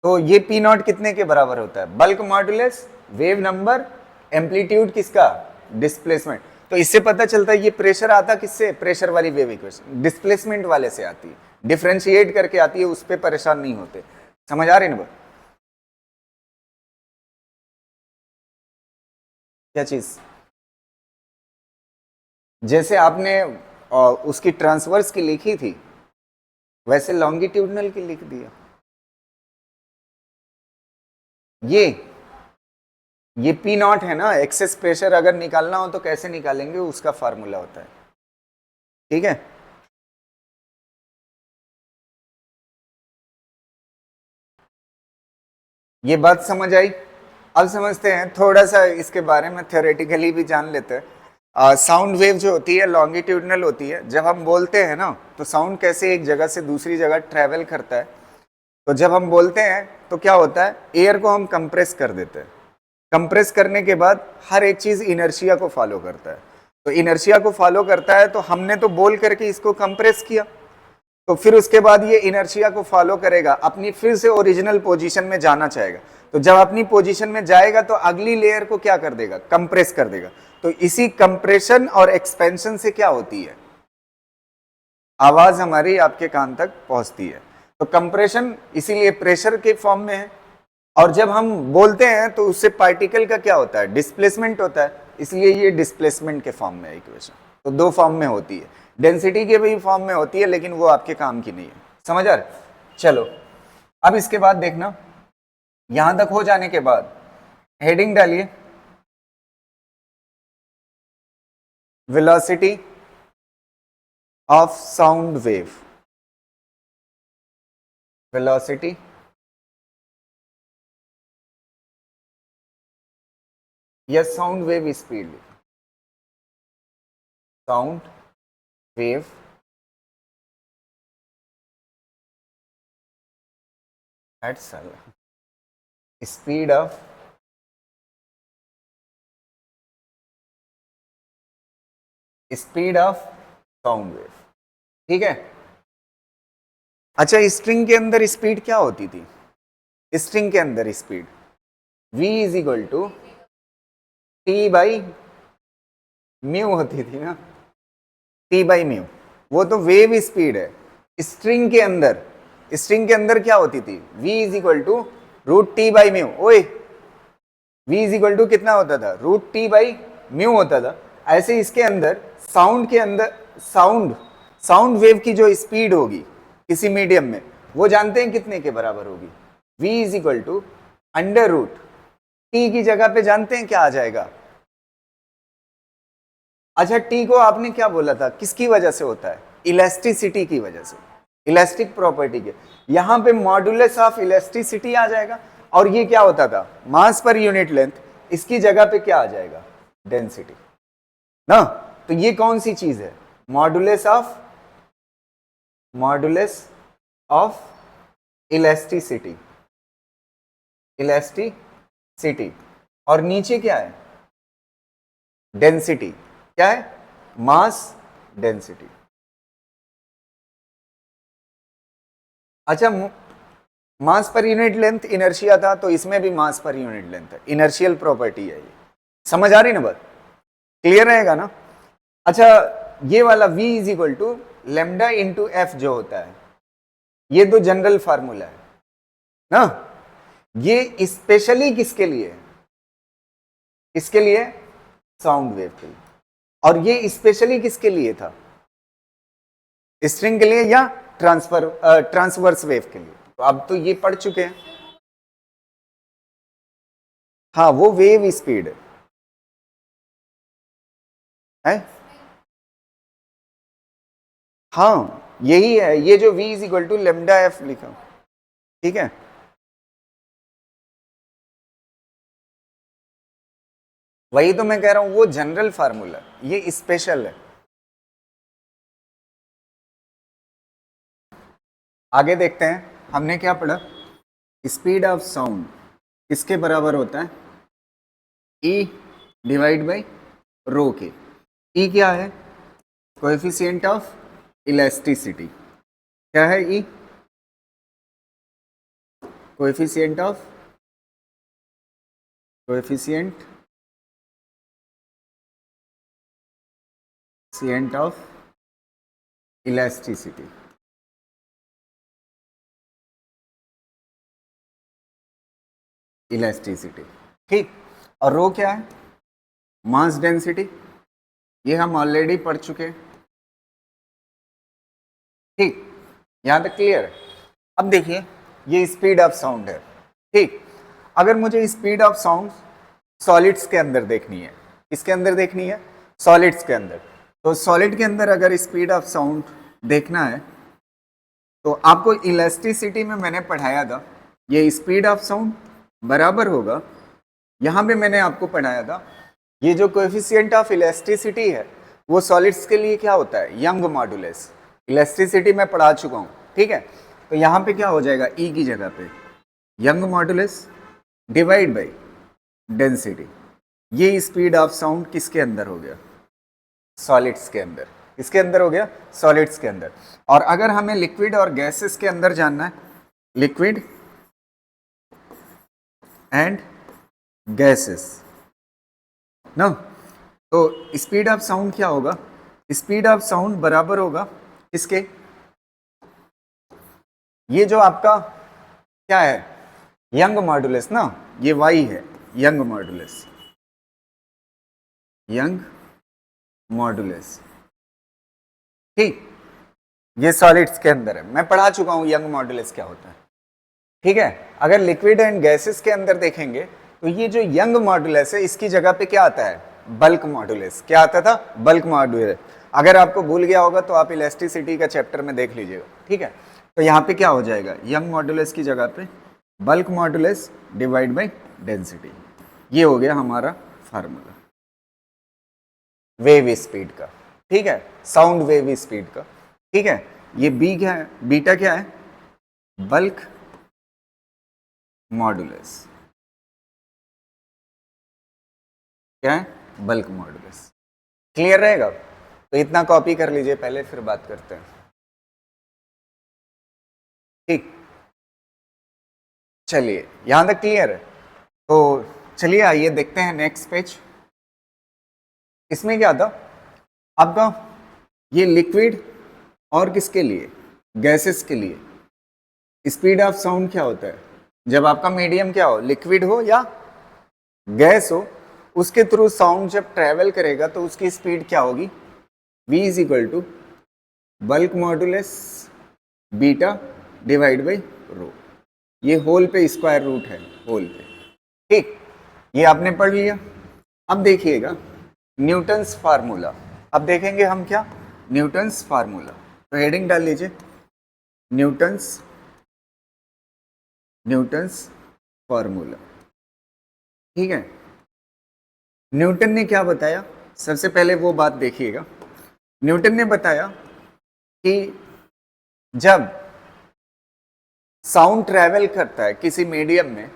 तो ये P नॉट कितने के बराबर होता है? Bulk modulus, wave number, amplitude किसका? डिस्प्लेसमेंट। तो इससे पता चलता है ये प्रेशर आता किससे? प्रेशर वाली वेव इक्वेशन डिस्प्लेसमेंट वाले से आती है, डिफरेंशिएट करके आती है, उस पर परेशान नहीं होते। समझ आ रही ना बात? क्या चीज? जैसे आपने उसकी ट्रांसवर्स की लिखी थी, वैसे लॉन्गिट्यूडनल की लिख दिया। ये P नॉट है ना, एक्सेस प्रेशर अगर निकालना हो तो कैसे निकालेंगे, उसका फार्मूला होता है। ठीक है, ये बात समझ आई? अब समझते हैं थोड़ा सा इसके बारे में, थ्योरेटिकली भी जान लेते हैं। साउंड वेव जो होती है लॉन्गिट्यूडनल होती है। जब हम बोलते हैं ना, तो साउंड कैसे एक जगह से दूसरी जगह ट्रेवल करता है। तो जब हम बोलते हैं तो क्या होता है, एयर को हम कंप्रेस कर देते हैं। कंप्रेस करने के बाद हर एक चीज इनर्शिया को फॉलो करता है। तो इनर्शिया को फॉलो करता है, तो हमने तो बोल करके इसको कंप्रेस किया, तो फिर उसके बाद ये इनर्शिया को फॉलो करेगा, अपनी फिर से ओरिजिनल पोजीशन में जाना चाहेगा। तो जब अपनी पोजीशन में जाएगा तो अगली लेयर को क्या कर देगा? कंप्रेस कर देगा। तो इसी कंप्रेशन और एक्सपेंशन से क्या होती है? आवाज हमारी आपके कान तक पहुंचती है। तो कंप्रेशन इसीलिए प्रेशर के फॉर्म में है, और जब हम बोलते हैं तो उससे पार्टिकल का क्या होता है? डिस्प्लेसमेंट होता है, इसलिए ये डिस्प्लेसमेंट के फॉर्म में है इक्वेशन। तो दो फॉर्म में होती है, डेंसिटी के भी फॉर्म में होती है, लेकिन वो आपके काम की नहीं है। समझ आ रहा? चलो, अब इसके बाद देखना, यहां तक हो जाने के बाद हेडिंग डालिए, velocity of sound wave, velocity या sound wave speed, sound wave at speed of sound wave. ठीक है। अच्छा, स्ट्रिंग के अंदर स्पीड क्या होती थी? स्ट्रिंग के अंदर speed v is equal to T by mu होती थी ना, टी बाई म्यू। वो तो वेव स्पीड है। स्ट्रिंग के अंदर क्या होती थी? v is equal to root T by mu. ओए, v इज इक्वल टू कितना होता था? रूट टी बाई म्यू होता था। ऐसे इसके अंदर साउंड के अंदर साउंड वेव की जो स्पीड होगी किसी मीडियम में, वो जानते हैं कितने के बराबर होगी? v is equal to under root T की जगह पे जानते हैं क्या आ जाएगा? अच्छा, टी को आपने क्या बोला था? किसकी वजह से होता है? इलास्टिसिटी की वजह से, इलास्टिक प्रॉपर्टी के। यहां पे मॉडुलस ऑफ इलास्टिसिटी आ जाएगा। और ये क्या होता था? मास पर यूनिट लेंथ। इसकी जगह पे क्या आ जाएगा? डेंसिटी ना। तो ये कौन सी चीज है? मॉडुलस ऑफ इलास्टिसिटी, और नीचे क्या है? डेंसिटी। क्या है? Mass density. अच्छा, मास पर यूनिट लेंथ इनर्शिया था, तो इसमें भी मास पर यूनिट लेंथ है, इनर्शियल प्रॉपर्टी है ये। समझ आ रही ना बात? क्लियर रहेगा ना? अच्छा, ये वाला v is equal to lambda into F जो होता है, ये दो जनरल फार्मूला है ना। ये स्पेशली किसके लिए? इसके लिए, साउंड वेव के लिए। और ये स्पेशली किसके लिए था? स्ट्रिंग के लिए या ट्रांसवर्स वेव के लिए? तो अब तो ये पढ़ चुके हैं। हाँ, वो वेव स्पीड है। हाँ, यही है। ये जो v is equal to lambda F लिखा, ठीक है। वही तो मैं कह रहा हूं, वो जनरल फार्मूला, ये स्पेशल है। आगे देखते हैं हमने क्या पढ़ा। स्पीड ऑफ साउंड किसके बराबर होता है? E डिवाइड बाई रो के। E क्या है? Coefficient of elasticity. क्या है E? Coefficient of elasticity. ठीक। और रो क्या है? Mass density. ये हम ऑलरेडी पढ़ चुके हैं। ठीक, यहां तक क्लियर है? अब देखिए, ये स्पीड ऑफ साउंड है। ठीक, अगर मुझे स्पीड ऑफ साउंड सॉलिड्स के अंदर देखनी है, किसके अंदर देखनी है? सॉलिड्स के अंदर। तो सॉलिड के अंदर अगर स्पीड ऑफ साउंड देखना है, तो आपको इलास्टिसिटी में मैंने पढ़ाया था, ये स्पीड ऑफ साउंड बराबर होगा, यहां पे मैंने आपको पढ़ाया था, ये जो कोएफिशिएंट ऑफ इलास्टिसिटी है वो सॉलिड्स के लिए क्या होता है? Young modulus. इलास्टिसिटी में पढ़ा चुका हूं, ठीक है। तो यहां पे क्या हो जाएगा? ई की जगह पे young modulus divide by density. ये स्पीड ऑफ साउंड किसके अंदर हो गया? सॉलिड्स के अंदर। किसके अंदर हो गया? सॉलिड्स के अंदर। और अगर हमें लिक्विड और गैसेस के अंदर जानना है, लिक्विड एंड गैसेस ना, तो स्पीड ऑफ साउंड क्या होगा? स्पीड ऑफ साउंड बराबर होगा इसके, ये जो आपका क्या है? यंग मॉडुलस ना, ये y है, यंग मॉडुलस। ठीक, ये सॉलिड्स के अंदर है, मैं पढ़ा चुका हूं यंग मॉडुलस क्या होता है। ठीक है। अगर लिक्विड एंड गैसेस के अंदर देखेंगे, तो ये जो यंग मॉडुलस है, इसकी जगह पे क्या आता है? Bulk modulus. क्या आता था? Bulk modulus. अगर आपको भूल गया होगा तो आप इलास्टिसिटी का चैप्टर में देख लीजिएगा, ठीक है। तो यहाँ पे क्या हो जाएगा, यंग मॉडुलस की जगह पे bulk modulus divide by density. ये हो गया हमारा फार्मूला वेव स्पीड का, ठीक है, साउंड वेव स्पीड का, ठीक है। ये बी क्या है, बीटा क्या है, बल्क मॉडुलस, क्या है, बल्क मॉडुलस। क्लियर रहेगा? तो इतना कॉपी कर लीजिए पहले, फिर बात करते हैं, ठीक। चलिए यहां तक क्लियर है? तो चलिए आइए देखते हैं नेक्स्ट पेज। इसमें क्या था आपका, ये लिक्विड और किसके लिए, गैसेस के लिए स्पीड ऑफ साउंड क्या होता है, जब आपका मीडियम क्या हो, लिक्विड हो या गैस हो, उसके थ्रू साउंड जब ट्रेवल करेगा तो उसकी स्पीड क्या होगी, v is equal to bulk modulus beta divide by rho. ये होल पे स्क्वायर रूट है, होल पे, ठीक। ये आपने पढ़ लिया। अब देखिएगा न्यूटन्स फार्मूला। अब देखेंगे हम क्या, न्यूटन्स फार्मूला। तो हेडिंग डाल लीजिए न्यूटन्स फार्मूला, ठीक है। न्यूटन ने क्या बताया, सबसे पहले वो बात देखिएगा। न्यूटन ने बताया कि जब साउंड ट्रैवल करता है किसी मीडियम में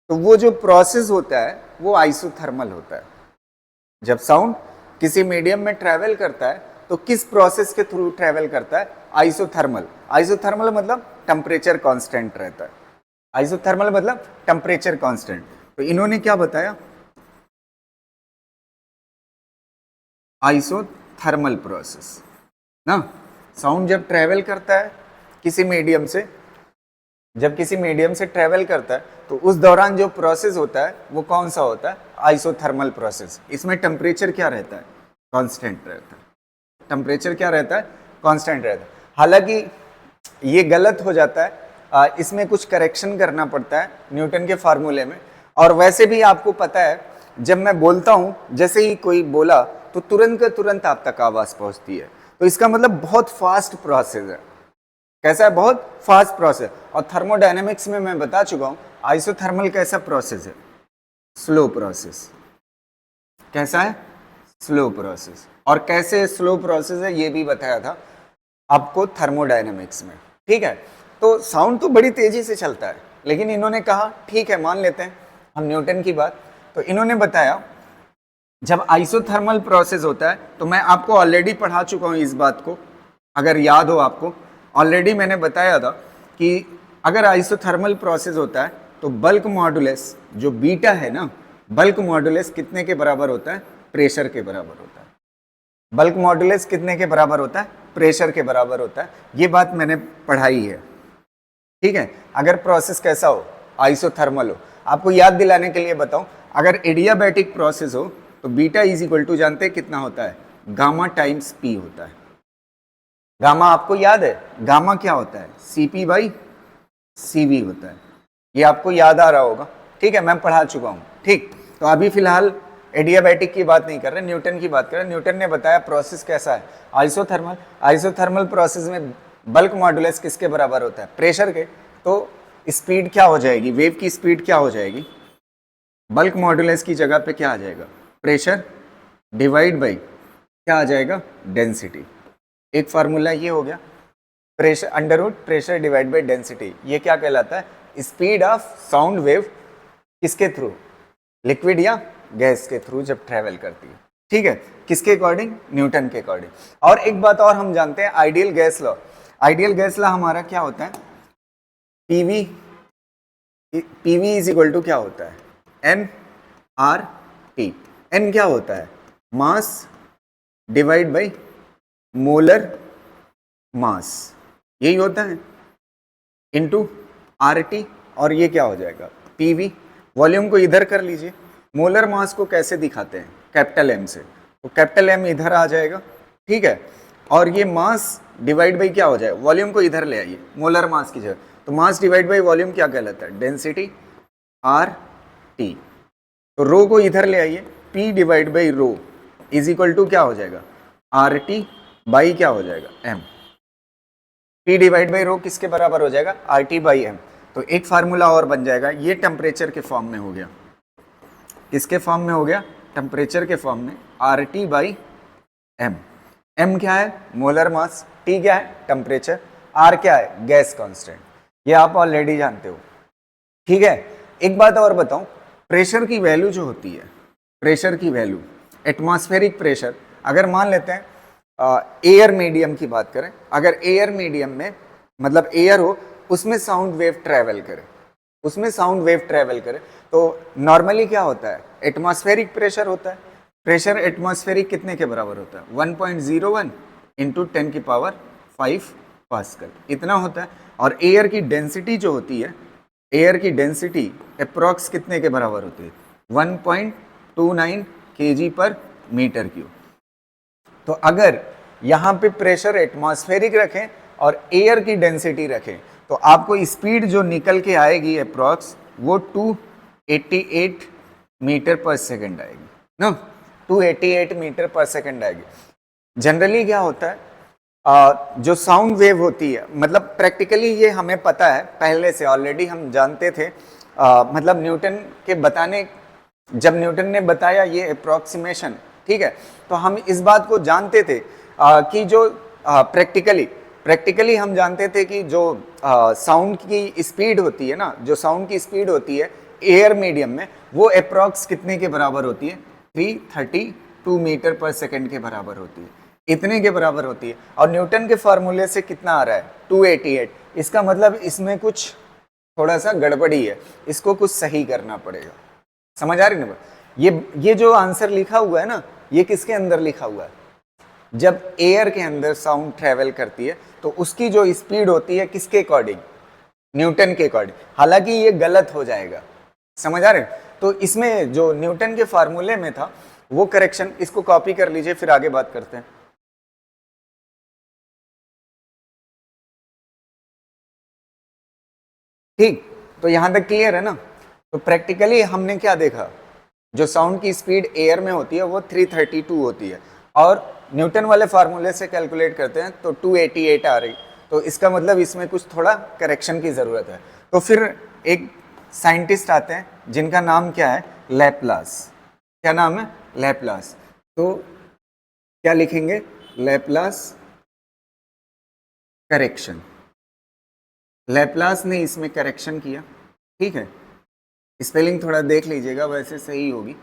तो वो जो प्रोसेस होता है वो आइसोथर्मल होता है। जब साउंड किसी मीडियम में ट्रैवल करता है तो किस प्रोसेस के थ्रू ट्रैवल करता है, आइसोथर्मल। आइसोथर्मल मतलब टेम्परेचर कांस्टेंट रहता है, आइसोथर्मल मतलब टेम्परेचर कांस्टेंट। तो इन्होंने क्या बताया, आइसोथर्मल प्रोसेस ना। साउंड जब ट्रैवल करता है किसी मीडियम से, जब किसी मीडियम से ट्रैवल करता है तो उस दौरान जो प्रोसेस होता है वो कौन सा होता है, आइसोथर्मल प्रोसेस। इसमें टेम्परेचर क्या रहता है, कांस्टेंट रहता है। टेम्परेचर क्या रहता है, कांस्टेंट रहता है। हालांकि ये गलत हो जाता है, इसमें कुछ करेक्शन करना पड़ता है न्यूटन के फार्मूले में। और वैसे भी आपको पता है जब मैं बोलता हूँ, जैसे ही कोई बोला तो तुरंत का तुरंत आप तक आवाज पहुंचती है, तो इसका मतलब बहुत फास्ट प्रोसेस है। कैसा है, बहुत फास्ट प्रोसेस। और थर्मोडायनेमिक्स में मैं बता चुका हूं आइसोथर्मल कैसा प्रोसेस है, स्लो प्रोसेस। कैसा है, स्लो प्रोसेस। और कैसे स्लो प्रोसेस है ये भी बताया था आपको थर्मोडायनेमिक्स में, ठीक है। तो साउंड तो बड़ी तेजी से चलता है, लेकिन इन्होंने कहा ठीक है मान लेते हैं हम न्यूटन की बात। तो इन्होंने बताया जब आइसोथर्मल प्रोसेस होता है, तो मैं आपको ऑलरेडी पढ़ा चुका हूं इस बात को, अगर याद हो आपको, ऑलरेडी मैंने बताया था कि अगर आइसोथर्मल प्रोसेस होता है तो बल्क मॉडुलस जो बीटा है ना, बल्क मॉडुलस कितने के बराबर होता है, प्रेशर के बराबर होता है। बल्क मॉडुलस कितने के बराबर होता है, प्रेशर के बराबर होता है। ये बात मैंने पढ़ाई है, ठीक है। अगर प्रोसेस कैसा हो, आइसोथर्मल हो। आपको याद दिलाने के लिए बताऊं, अगर एडियाबैटिक प्रोसेस हो तो बीटा इज इक्वल टू जानते हैं कितना होता है, गामा टाइम्स पी होता है। गामा आपको याद है, गामा क्या होता है, सीपी बाई सीवी होता है। ये आपको याद आ रहा होगा, ठीक है, मैं पढ़ा चुका हूं, ठीक। तो अभी फिलहाल एडियाबैटिक की बात नहीं कर रहे, न्यूटन की बात कर रहे। न्यूटन ने बताया प्रोसेस कैसा है, आइसोथर्मल। आइसोथर्मल प्रोसेस में बल्क मॉडुलस किसके बराबर होता है, प्रेशर के। तो स्पीड क्या हो जाएगी, वेव की स्पीड क्या हो जाएगी, बल्क मॉडुलस की जगह पे क्या आ जाएगा, प्रेशर डिवाइड बाई क्या आ जाएगा, डेंसिटी। एक फार्मूला ये हो गया, pressure under root pressure divide by density. ये क्या कहलाता है, स्पीड ऑफ साउंड वेव किसके थ्रू, लिक्विड या गैस के थ्रू जब ट्रेवल करती है, ठीक है। किसके अकॉर्डिंग, न्यूटन के अकॉर्डिंग। और एक बात और हम जानते हैं, ideal gas law. Ideal gas law हमारा क्या होता है, PV, PV is equal to क्या होता है, एन आर टी। एन क्या होता है, mass divide by molar mass, यही होता है, इनटू आरटी। और ये क्या हो जाएगा, पीवी। वॉल्यूम को इधर कर लीजिए, मोलर मास को कैसे दिखाते हैं, कैपिटल एम से, तो कैपिटल एम इधर आ जाएगा, ठीक है। और ये मास डिवाइड बाई क्या हो जाएगा, वॉल्यूम को इधर ले आइए मोलर मास की जगह, तो मास डिवाइड बाई वॉल्यूम क्या कहलाता है, डेंसिटी आर टी। तो रो को इधर ले आइए, P divide by rho is equal to क्या हो जाएगा, RT बाई क्या हो जाएगा, M। P डिवाइड बाई रो किसके बराबर हो जाएगा, RT बाई M। तो एक फार्मूला और बन जाएगा, ये टेम्परेचर के फॉर्म में हो गया। किसके फॉर्म में हो गया, टेम्परेचर के फॉर्म में, RT बाई M। M क्या है, मोलर मास, T क्या है, टेम्परेचर, R क्या है, गैस कांस्टेंट। ये आप ऑलरेडी जानते हो, ठीक है। एक बात और बताऊं, प्रेशर की वैल्यू जो होती है, प्रेशर की वैल्यू, एटमॉस्फेरिक प्रेशर, अगर मान लेते हैं एयर मीडियम की बात करें, अगर एयर मीडियम में मतलब एयर हो, उसमें साउंड वेव ट्रेवल करे, उसमें साउंड वेव ट्रेवल करे, तो नॉर्मली क्या होता है, एटमॉस्फेरिक प्रेशर होता है। प्रेशर एटमॉस्फेरिक कितने के बराबर होता है, 1.01 इंटू 10 की पावर 5 पास्कल, इतना होता है। और एयर की डेंसिटी जो होती है, एयर की डेंसिटी अप्रॉक्स कितने के बराबर होती है, 1.29 kg पर मीटर क्यूब। तो अगर यहाँ पे प्रेशर एटमॉस्फेरिक रखें और एयर की डेंसिटी रखें, तो आपको स्पीड जो निकल के आएगी अप्रॉक्स, वो 288 मीटर पर सेकेंड आएगी ना, 288 मीटर पर सेकेंड आएगी। जनरली क्या होता है, जो साउंड वेव होती है, मतलब प्रैक्टिकली ये हमें पता है पहले से, ऑलरेडी हम जानते थे, मतलब न्यूटन के बताने, जब न्यूटन ने बताया ये अप्रॉक्सीमेशन, ठीक है, तो हम इस बात को जानते थे कि जो प्रैक्टिकली हम जानते थे कि जो साउंड की स्पीड होती है ना, जो साउंड की स्पीड होती है एयर मीडियम में, वो अप्रॉक्स कितने के बराबर होती है, 332 मीटर पर सेकेंड के बराबर होती है, इतने के बराबर होती है। और न्यूटन के फार्मूले से कितना आ रहा है, 288। इसका मतलब इसमें कुछ थोड़ा सा गड़बड़ी है, इसको कुछ सही करना पड़ेगा। समझ आ रही ना, ये जो आंसर लिखा हुआ है ना, ये किसके अंदर लिखा हुआ है, जब एयर के अंदर साउंड ट्रेवल करती है तो उसकी जो स्पीड होती है किसके अकॉर्डिंग, न्यूटन के अकॉर्डिंग। हालांकि ये गलत हो जाएगा, समझ आ रहे हैं। तो इसमें जो न्यूटन के फार्मूले में था वो करेक्शन, इसको कॉपी कर लीजिए, फिर आगे बात करते हैं। ठीक, तो यहां तक क्लियर है ना। तो प्रैक्टिकली हमने क्या देखा, जो साउंड की स्पीड एयर में होती है वो 332 होती है, और न्यूटन वाले फार्मूले से कैलकुलेट करते हैं तो 288 आ रही। तो इसका मतलब इसमें कुछ थोड़ा करेक्शन की ज़रूरत है। तो फिर एक साइंटिस्ट आते हैं जिनका नाम क्या है, लैपलास। क्या नाम है, लैपलास। तो क्या लिखेंगे, लैपलास करेक्शन। लैपलास ने इसमें करेक्शन किया, ठीक है, स्पेलिंग थोड़ा देख लीजिएगा, वैसे सही होगी,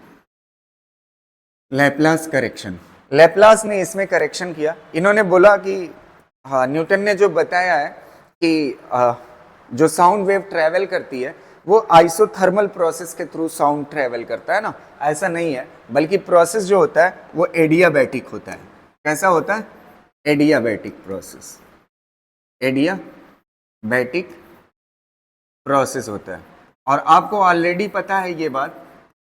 लैपलास करेक्शन। लैपलास ने इसमें करेक्शन किया। इन्होंने बोला कि हाँ, न्यूटन ने जो बताया है कि जो साउंड वेव ट्रेवल करती है वो आइसोथर्मल प्रोसेस के थ्रू साउंड ट्रेवल करता है ना, ऐसा नहीं है, बल्कि प्रोसेस जो होता है वो एडियाबैटिक होता है। कैसा होता है, एडियाबैटिक प्रोसेस, एडियाबैटिक प्रोसेस होता है। और आपको ऑलरेडी पता है ये बात,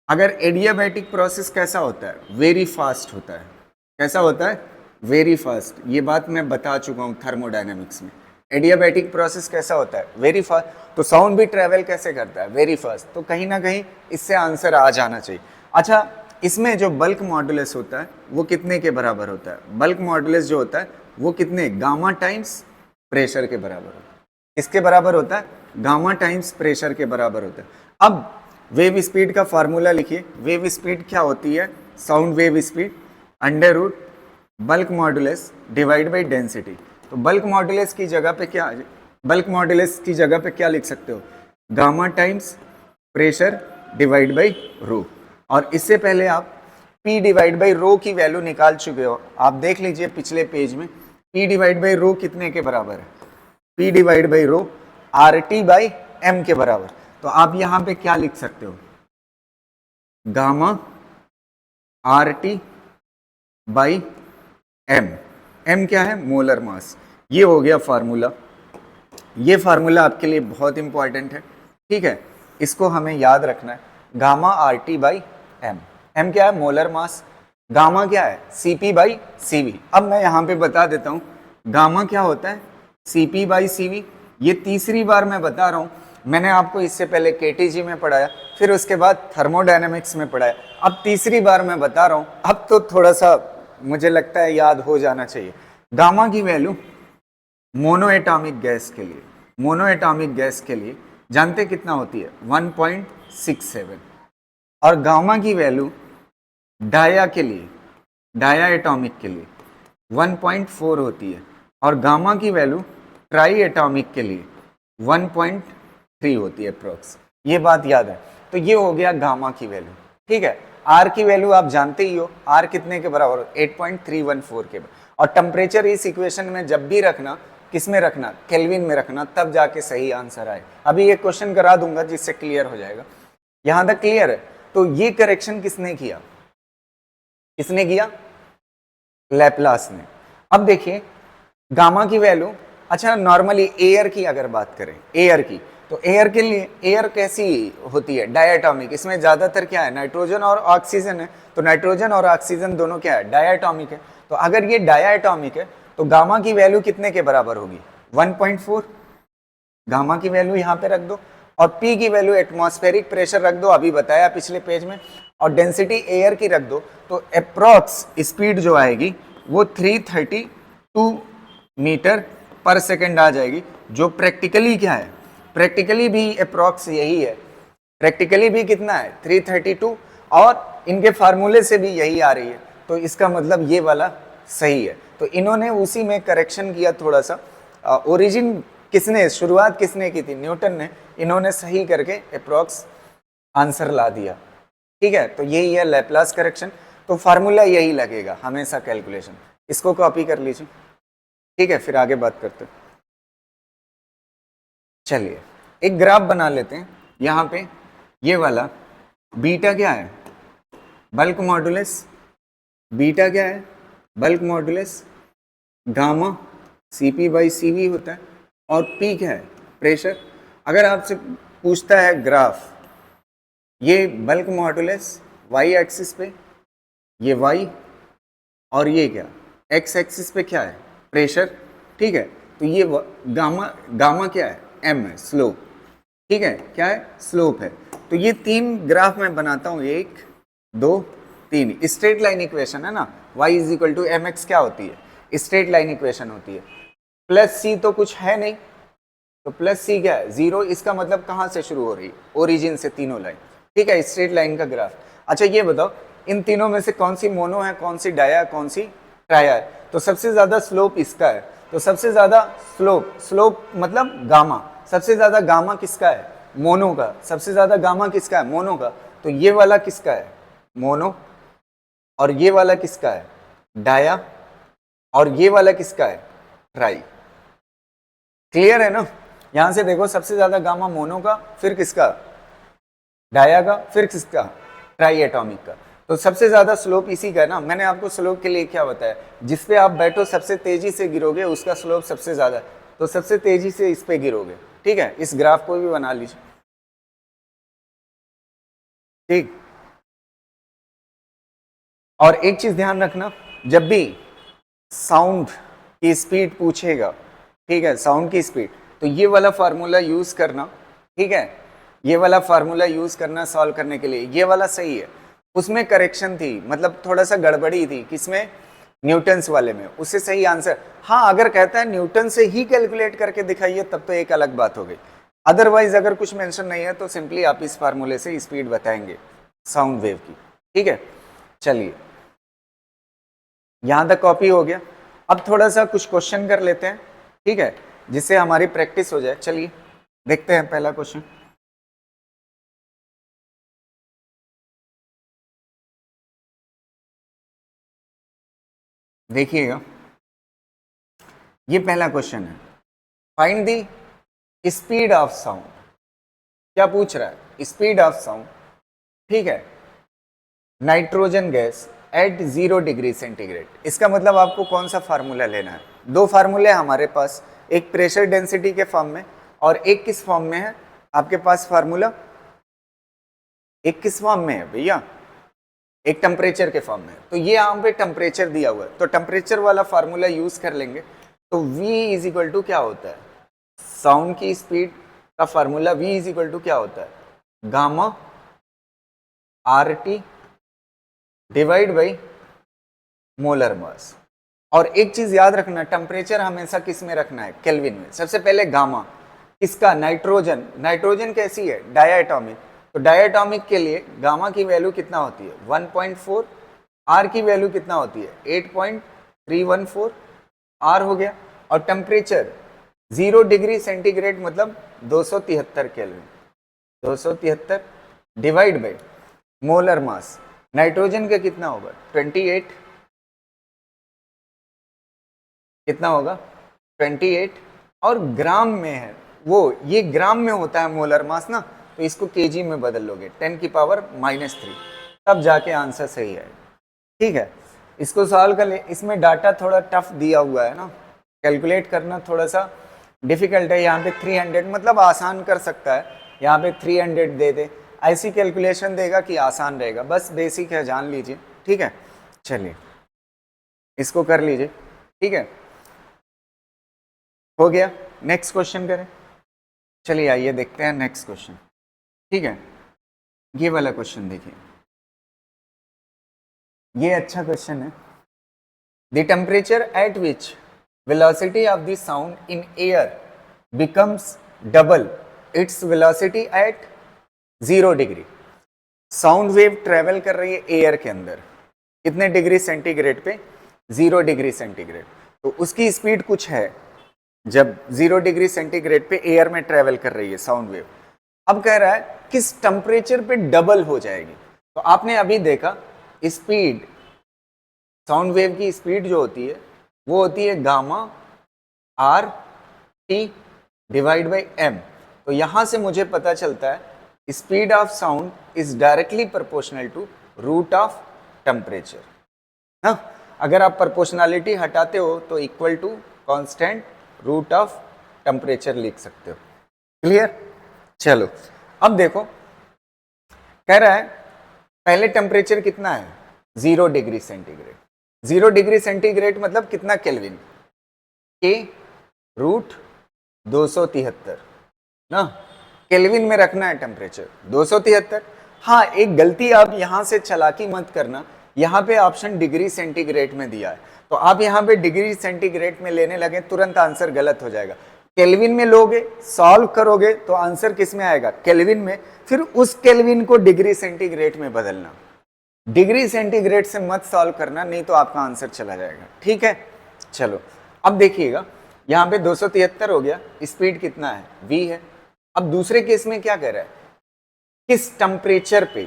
अगर एडियाबैटिक प्रोसेस कैसा होता है, वेरी फास्ट होता है। कैसा होता है, वेरी फास्ट। ये बात मैं बता चुका हूँ थर्मोडायनेमिक्स में। एडियाबैटिक प्रोसेस कैसा होता है, वेरी फास्ट। तो साउंड भी ट्रेवल कैसे करता है, वेरी फास्ट। तो कहीं ना कहीं इससे आंसर आ जाना चाहिए। अच्छा, इसमें जो बल्क मॉडुलस होता है वो कितने के बराबर होता है, बल्क मॉडुलस जो होता है वो कितने, गामा टाइम्स प्रेशर के बराबर होता है। किसके बराबर होता है, गामा टाइम्स प्रेशर के बराबर होता है। अब वेव स्पीड का फार्मूला लिखिए। वेव स्पीड क्या होती है, sound wave speed under root bulk modulus divide by density. तो बल्क मॉडुलस की जगह पे क्या, बल्क मॉडुलस की जगह पे क्या लिख सकते हो, gamma times pressure divide by रो। और इससे पहले आप P डिवाइड बाई रो की वैल्यू निकाल चुके हो, आप देख लीजिए पिछले पेज में। P डिवाइड बाई रो कितने के बराबर है, P divide by row RT by M के बराबर। तो आप यहां पे क्या लिख सकते हो, gamma RT by M। M क्या है, मोलर मास। ये हो गया फार्मूला। ये फार्मूला आपके लिए बहुत इंपॉर्टेंट है, ठीक है, इसको हमें याद रखना है। Gamma RT by M। M क्या है, मोलर मास। गामा क्या है, CP बाई CV। अब मैं यहाँ पे बता देता हूँ गामा क्या होता है, CP बाई CV। ये तीसरी बार मैं बता रहा हूँ, मैंने आपको इससे पहले KTG में पढ़ाया, फिर उसके बाद थर्मोडायनेमिक्स में पढ़ा है। अब तीसरी बार मैं बता रहा हूँ, अब तो थोड़ा सा मुझे लगता है याद हो जाना चाहिए। गामा की वैल्यू मोनो एटॉमिक गैस के लिए, मोनो एटॉमिक गैस के लिए जानते कितना होती है? 1.67। और गामा की वैल्यू डाया के लिए, डाया एटॉमिक के लिए 1.4 होती है। और गामा की वैल्यू ट्राई एटॉमिक के लिए 1.3 होती है अप्रोक्स। ये बात याद है। तो ये हो गया गामा की वैल्यू, ठीक है। आर की वैल्यू आप जानते ही हो, आर कितने के बराबर? 8.314 के बराबर। और टेम्परेचर इस इक्वेशन में जब भी रखना, किस में रखना? केल्विन में रखना, तब जाके सही आंसर आए। अभी ये क्वेश्चन करा दूंगा जिससे क्लियर हो जाएगा। यहां तक क्लियर है? तो ये करेक्शन किसने किया? किसने किया? लैपलास ने। अब देखिए गामा की वैल्यू, अच्छा नॉर्मली एयर की अगर बात करें, एयर की, तो एयर के लिए, एयर कैसी होती है? डायटॉमिक। इसमें ज्यादातर क्या है? नाइट्रोजन और ऑक्सीजन है। तो नाइट्रोजन और ऑक्सीजन दोनों क्या है? डायटॉमिक है। तो अगर ये डायटॉमिक है तो गामा की वैल्यू कितने के बराबर होगी? 1.4। गामा की वैल्यू यहाँ पे रख दो, और P की वैल्यू एटमॉस्फेरिक प्रेशर रख दो, अभी बताया पिछले पेज में, और डेंसिटी एयर की रख दो। तो अप्रॉक्स स्पीड जो आएगी वो 332 मीटर पर सेकेंड आ जाएगी, जो प्रैक्टिकली क्या है? प्रैक्टिकली भी अप्रॉक्स यही है। प्रैक्टिकली भी कितना है? 332, और इनके फार्मूले से भी यही आ रही है। तो इसका मतलब ये वाला सही है। तो इन्होंने उसी में करेक्शन किया थोड़ा सा। ओरिजिन किसने, शुरुआत किसने की थी? न्यूटन ने। इन्होंने सही करके अप्रॉक्स आंसर ला दिया, ठीक है। तो यही है लैपलास करेक्शन। तो फार्मूला यही लगेगा हमेशा कैलकुलेशन। इसको कॉपी कर लीजिए, ठीक है। फिर आगे बात करते हैं। चलिए एक ग्राफ बना लेते हैं। यहाँ पे ये वाला बीटा क्या है? Bulk modulus. बीटा क्या है? Bulk modulus. गामा CP/CV होता है। और P क्या है? प्रेशर। अगर आपसे पूछता है ग्राफ, ये बल्क मॉडुलस y एक्सिस पे, ये y, और ये क्या? x एक्सिस पे क्या है? प्रेशर, ठीक है। तो ये गामा, गामा क्या है? m है, स्लोप, ठीक है। क्या है? स्लोप है। तो ये तीन ग्राफ मैं बनाता हूँ, 1 2 3। स्ट्रेट लाइन इक्वेशन है ना, y = mx क्या होती है? स्ट्रेट लाइन इक्वेशन होती है। प्लस c तो कुछ है नहीं, तो प्लस c क्या है? 0। इसका मतलब कहाँ से शुरू हो रही है? ओरिजिन से तीनों लाइन, ठीक है। स्ट्रेट लाइन का ग्राफ। अच्छा ये बताओ इन तीनों में से कौन सी मोनो है, कौन सी डाया, कौन सी ट्राया है? तो सबसे ज्यादा स्लोप इसका है। तो सबसे ज्यादा स्लोप, स्लोप मतलब गामा, सबसे ज्यादा गामा किसका है? मोनो का। सबसे ज्यादा गामा किसका है? मोनो का। तो ये वाला किसका है? मोनो। और ये वाला किसका है? डाया। और ये वाला किसका है? ट्राई। क्लियर है ना? यहां से देखो सबसे ज्यादा गामा मोनो का, फिर किसका? डाया का, फिर किसका? ट्राई एटॉमिक का। तो सबसे ज्यादा स्लोप इसी का है ना। मैंने आपको स्लोप के लिए क्या बताया? जिस पे आप बैठो सबसे तेजी से गिरोगे उसका स्लोप सबसे ज्यादा है। तो सबसे तेजी से इस पे गिरोगे, ठीक है। इस ग्राफ को भी बना लीजिए, ठीक। और एक चीज ध्यान रखना, जब भी साउंड की स्पीड पूछेगा, ठीक है, साउंड की स्पीड, तो ये वाला फार्मूला यूज करना, ठीक है। ये वाला फार्मूला यूज करना सॉल्व करने के लिए। ये वाला सही है, उसमें करेक्शन थी, मतलब थोड़ा सा गड़बड़ी थी। किसमें? न्यूटन्स वाले में। उससे सही आंसर, हाँ अगर कहता है न्यूटन से ही कैलकुलेट करके दिखाइए तब तो एक अलग बात हो गई। अदरवाइज अगर कुछ मेंशन नहीं है तो सिंपली आप इस फार्मूले से स्पीड बताएंगे साउंड वेव की, ठीक है। चलिए यहां तक कॉपी हो गया। अब थोड़ा सा कुछ क्वेश्चन कर लेते हैं, ठीक है, जिससे हमारी प्रैक्टिस हो जाए। चलिए देखते हैं पहला क्वेश्चन। देखिएगा ये पहला क्वेश्चन है, find the speed of sound. क्या पूछ रहा है? स्पीड ऑफ साउंड, ठीक है, nitrogen gas at 0 degree centigrade. इसका मतलब आपको कौन सा फार्मूला लेना है? दो फार्मूले हैं हमारे पास, एक प्रेशर डेंसिटी के फॉर्म में और एक किस फॉर्म में है आपके पास फार्मूला? एक किस फॉर्म में है भैया? एक टेम्परेचर के फॉर्म में। तो ये यहाँ पे टेम्परेचर दिया हुआ है, तो टेम्परेचर वाला फार्मूला यूज कर लेंगे। तो V = क्या होता है? साउंड की स्पीड का फार्मूला V = क्या होता है? Gamma RT divide by molar mass. और एक चीज याद रखना, टेम्परेचर हमेशा किस में रखना है, केल्विन में। सबसे पहले गामा किसका, नाइट्रोजन। नाइट्रोजन कैसी है, डायटोमिक। तो डायटोमिक के लिए गामा की वैल्यू कितना होती है 1.4, आर की वैल्यू कितना होती है 8.314, आर हो गया। और टेम्परेचर 0 डिग्री सेंटीग्रेड मतलब 273 kelvin, 273 divide by molar mass. Nitrogen का कितना होगा 28, कितना होगा 28, और ग्राम में है वो, ये ग्राम में होता है मोलर मास ना, तो इसको केजी में बदल लोगे 10⁻⁻3, तब जाके आंसर सही है। ठीक है, इसको सॉल्व कर ले। इसमें डाटा थोड़ा टफ दिया हुआ है ना, कैलकुलेट करना थोड़ा सा डिफिकल्ट है। यहाँ पे 300 मतलब आसान कर सकता है, यहाँ पे 300 दे दे, ऐसी कैलकुलेशन देगा कि आसान रहेगा। बस बेसिक है, जान लीजिए। ठीक है, चलिए इसको कर लीजिए। ठीक है, हो गया। नेक्स्ट क्वेश्चन करें, चलिए आइए देखते हैं नेक्स्ट क्वेश्चन। ठीक है, ये वाला क्वेश्चन देखिए, ये अच्छा क्वेश्चन है। The temperature at which velocity of the sound in air becomes double its velocity at 0 degree. Sound wave travel कर रही है एयर के अंदर, कितने डिग्री सेंटीग्रेड पे, 0 डिग्री सेंटीग्रेड। तो उसकी स्पीड कुछ है जब 0 डिग्री सेंटीग्रेड पे एयर में ट्रेवल कर रही है साउंड वेव। अब कह रहा है किस टेम्परेचर पे डबल हो जाएगी। तो आपने अभी देखा स्पीड, साउंड वेव की स्पीड जो होती है वो होती है gamma R T divide by M. तो यहां से मुझे पता चलता है speed of sound is directly proportional to root of temperature. हाँ, अगर आप प्रोपोर्शनलिटी हटाते हो तो equal to constant root of temperature लिख सकते हो। क्लियर, चलो अब देखो, कह रहा है पहले टेम्परेचर कितना है 0 डिग्री सेंटीग्रेड। 0 डिग्री सेंटीग्रेड मतलब कितना केल्विन, के रूट 273 ना, केल्विन में रखना है टेम्परेचर 273। हाँ, एक गलती आप यहां से चालाकी मत करना, यहाँ पे ऑप्शन डिग्री सेंटीग्रेड में दिया है, तो आप यहाँ पे डिग्री सेंटीग्रेड में लेने लगे तुरंत आंसर गलत हो जाएगा। केल्विन में लोगे, सॉल्व करोगे तो आंसर किस में आएगा, केल्विन में। फिर उस केल्विन को डिग्री सेंटीग्रेड में बदलना, डिग्री सेंटीग्रेड से मत सॉल्व करना, नहीं तो आपका आंसर चला जाएगा। ठीक है, चलो अब देखिएगा, यहाँ पे 273 हो गया, स्पीड कितना है v है। अब दूसरे केस में क्या कह रहा है, किस टेम्परेचर पे,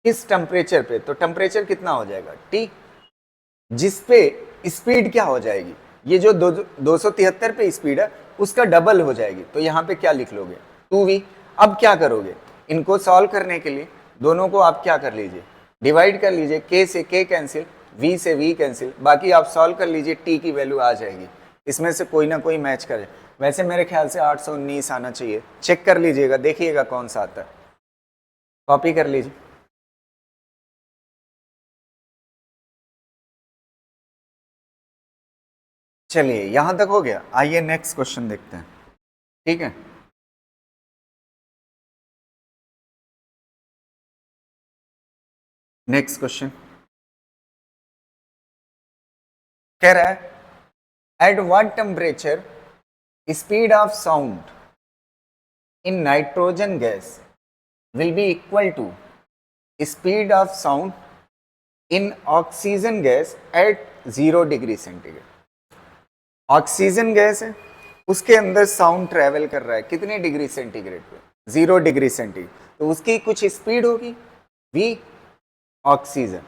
किस टेम्परेचर पे, तो टेम्परेचर कितना हो जाएगा T, जिसपे स्पीड क्या हो जाएगी, ये जो 273 पे स्पीड है उसका डबल हो जाएगी। तो यहाँ पे क्या लिख लोगे 2v। अब क्या करोगे, इनको सॉल्व करने के लिए दोनों को आप क्या कर लीजिए, डिवाइड कर लीजिए, k से k कैंसिल, v से v कैंसिल, बाकी आप सॉल्व कर लीजिए, t की वैल्यू आ जाएगी। इसमें से कोई ना कोई मैच करे। वैसे मेरे ख्याल से 819 आना चाहिए, चेक कर लीजिएगा, देखिएगा कौन सा आता है, कॉपी कर लीजिए। चलिए यहां तक हो गया, आइए नेक्स्ट क्वेश्चन देखते हैं। ठीक है, नेक्स्ट क्वेश्चन कह रहा है at what temperature speed of sound in nitrogen gas will be equal to speed of sound in oxygen gas at 0 degree centigrade. Oxygen gas है, उसके अंदर साउंड ट्रेवल कर रहा है कितने डिग्री सेंटीग्रेड पे, 0 डिग्री सेंटीग्रेड, तो उसकी कुछ स्पीड होगी v। ऑक्सीजन,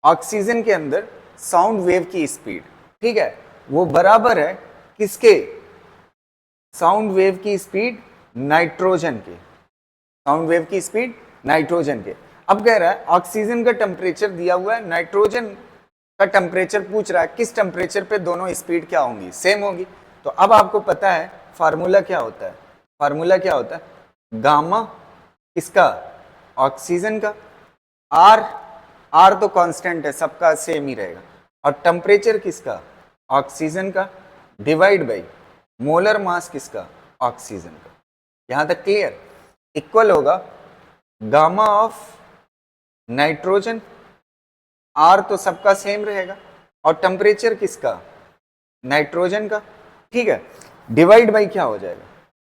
ऑक्सीजन के अंदर साउंड वेव की स्पीड, ठीक है, वो बराबर है किसके, साउंड वेव की स्पीड नाइट्रोजन के, साउंड वेव की स्पीड नाइट्रोजन के। अब कह रहा है ऑक्सीजन का टेम्परेचर दिया हुआ है, नाइट्रोजन का टेम्परेचर पूछ रहा है, किस टेम्परेचर पे दोनों स्पीड क्या होंगी, सेम होगी। तो अब आपको पता है फार्मूला क्या होता है, फार्मूला क्या होता है, गामा किसका, ऑक्सीजन का, आर, आर तो कांस्टेंट है, सबका सेम ही रहेगा, और टेम्परेचर किसका, ऑक्सीजन का, डिवाइड बाई मोलर मास किसका, ऑक्सीजन का। यहां तक क्लियर, इक्वल होगा गामा ऑफ नाइट्रोजन, आर तो सबका सेम रहेगा, और टेम्परेचर किसका, नाइट्रोजन का, ठीक है, डिवाइड बाई क्या हो जाएगा,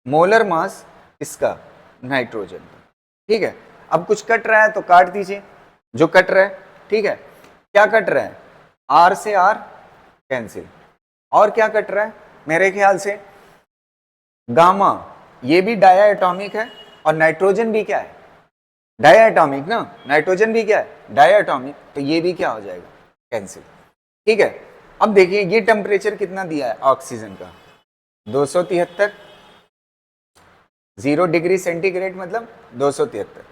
मोलर मास इसका, नाइट्रोजन का, ठीक है। अब कुछ कट रहा है तो काट दीजिए जो कट रहा है, ठीक है। क्या कट रहा है, आर से आर कैंसिल, और क्या कट रहा है, मेरे ख्याल से गामा, ये भी डाया एटॉमिक है, और नाइट्रोजन भी क्या है, डाया एटॉमिक ना, नाइट्रोजन भी क्या है, डाया एटॉमिक, तो ये भी क्या हो जाएगा, कैंसिल, ठीक है। अब देखिए ये टेम्परेचर कितना दिया है ऑक्सीजन का, 273, 0 डिग्री सेंटीग्रेड मतलब 273,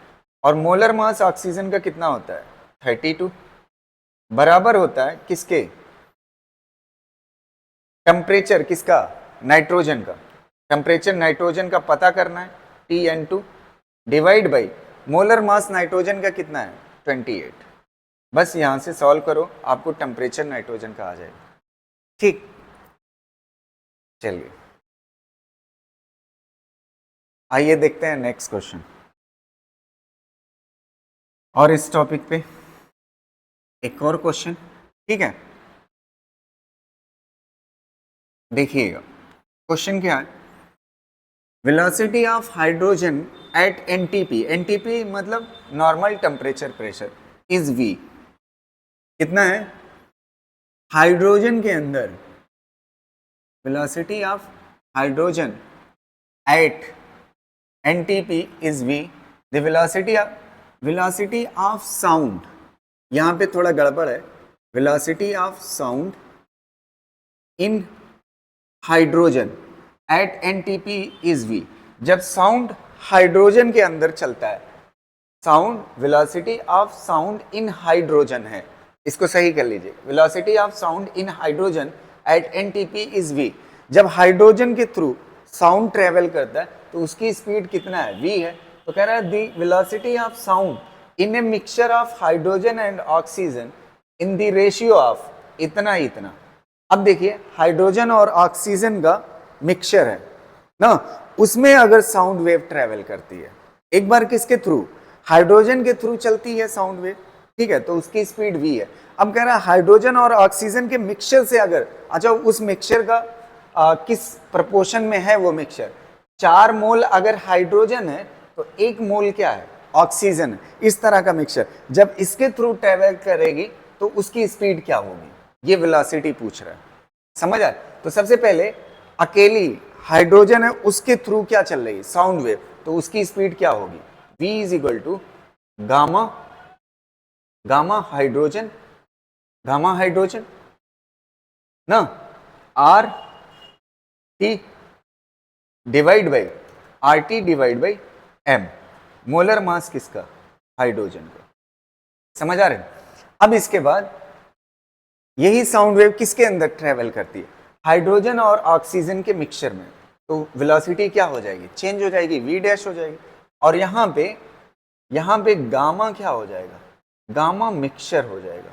और मोलर मास ऑक्सीजन का कितना होता है, 32, बराबर होता है किसके, टेम्परेचर किसका, नाइट्रोजन का, टेम्परेचर नाइट्रोजन का पता करना है, TN2 divide by molar mass nitrogen का कितना है, 28, बस यहां से सॉल्व करो, आपको टेम्परेचर नाइट्रोजन का आ जाएगा, ठीक। चलिए आइए देखते हैं नेक्स्ट क्वेश्चन, और इस टॉपिक पे एक और क्वेश्चन, ठीक है। देखिएगा क्वेश्चन क्या है, velocity of hydrogen at NTP, NTP मतलब normal temperature pressure, is V, कितना है, हाइड्रोजन के अंदर velocity of hydrogen at NTP is V, the velocity of sound, यहां पे थोड़ा गड़बड़ है, velocity of sound in hydrogen at NTP is V, जब साउंड हाइड्रोजन के अंदर चलता है, sound velocity of sound in hydrogen है, इसको सही कर लीजिए, velocity of sound in hydrogen at NTP is V, जब हाइड्रोजन के थ्रू साउंड ट्रेवल करता है तो उसकी स्पीड कितना है, V है, तो कह रहा है the velocity of sound in a mixture of hydrogen and oxygen in the ratio of इतना इतना। अब देखिए हाइड्रोजन और ऑक्सीजन का मिक्सचर है ना, उसमें अगर साउंड वेव ट्रेवल करती है, एक बार किसके थ्रू, हाइड्रोजन के थ्रू चलती है साउंड वेव, ठीक है, तो उसकी स्पीड V है। अब कह रहा है हाइड्रोजन और ऑक्सीजन के मिक्सचर से अगर, अच्छा उस मिक्सचर का किस प्रपोर्शन में है वो मिक्सचर, 4 मोल अगर हाइड्रोजन है तो 1 मोल क्या है, ऑक्सीजन है, इस तरह का मिक्सचर जब इसके थ्रू ट्रेवल करेगी तो उसकी स्पीड क्या होगी, ये वेलोसिटी पूछ रहा है, समझ आए। तो सबसे पहले अकेली हाइड्रोजन है उसके थ्रू क्या चल रही है, साउंड वेव, तो उसकी स्पीड क्या होगी, V is equal to gamma, gamma hydrogen ना, R T divide by RT divide by M, molar mass किसका, हाइड्रोजन का, समझ आ रहे हैं। अब इसके बाद यही साउंड वेव किसके अंदर ट्रेवल करती है, हाइड्रोजन और ऑक्सीजन के मिक्सचर में, तो वेलोसिटी क्या हो जाएगी, चेंज हो जाएगी, V डैश हो जाएगी, और यहाँ पे गामा क्या हो जाएगा, गामा मिक्सचर हो जाएगा,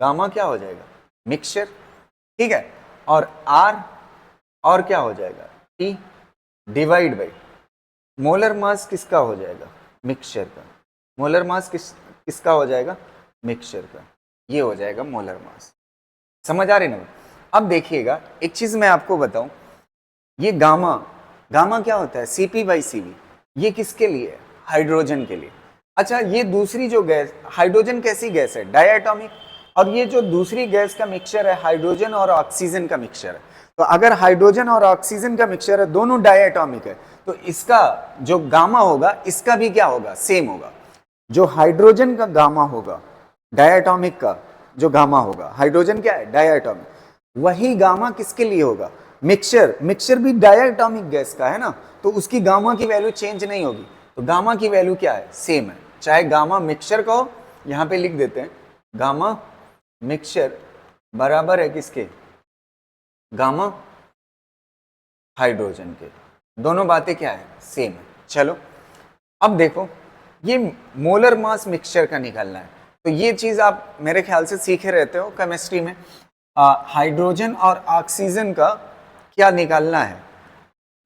गामा क्या हो जाएगा, मिक्सचर, ठीक है, और R और क्या हो जाएगा, T divide by molar mass किसका हो जाएगा, मिक्सचर का, मोलर मास किसका हो जाएगा, मिक्सचर का, ये हो जाएगा मोलर मास, समझ आ रही ना। अब देखिएगा एक चीज मैं आपको बताऊं, ये गामा क्या होता है, CP/Cv, ये किसके लिए है, हाइड्रोजन के लिए। अच्छा ये दूसरी जो गैस, हाइड्रोजन कैसी गैस है, डायटोमिक, और ये जो दूसरी गैस का मिक्सचर है हाइड्रोजन और ऑक्सीजन का मिक्सचर है, तो अगर हाइड्रोजन और ऑक्सीजन का मिक्सचर है, दोनों डायटोमिक है, तो इसका जो गामा होगा इसका भी क्या होगा, सेम होगा, जो हाइड्रोजन का गामा होगा, डायटोमिक का जो गामा होगा, हाइड्रोजन क्या है, डायटोमिक, वही गामा किसके लिए होगा, मिक्सचर भी डायटोमिक गैस का है ना, तो उसकी गामा की वैल्यू चेंज नहीं होगी, तो गामा की वैल्यू क्या है, सेम है, चाहे गामा मिक्सचर का हो, यहां पे लिख देते हैं गामा मिक्सचर बराबर है किसके, गामा हाइड्रोजन के, दोनों बातें क्या है, सेम है। चलो अब देखो ये मोलर मास मिक्सचर का निकालना है, तो ये चीज आप मेरे ख्याल से सीखे रहते हो केमिस्ट्री में, हाइड्रोजन और ऑक्सीजन का क्या निकालना है,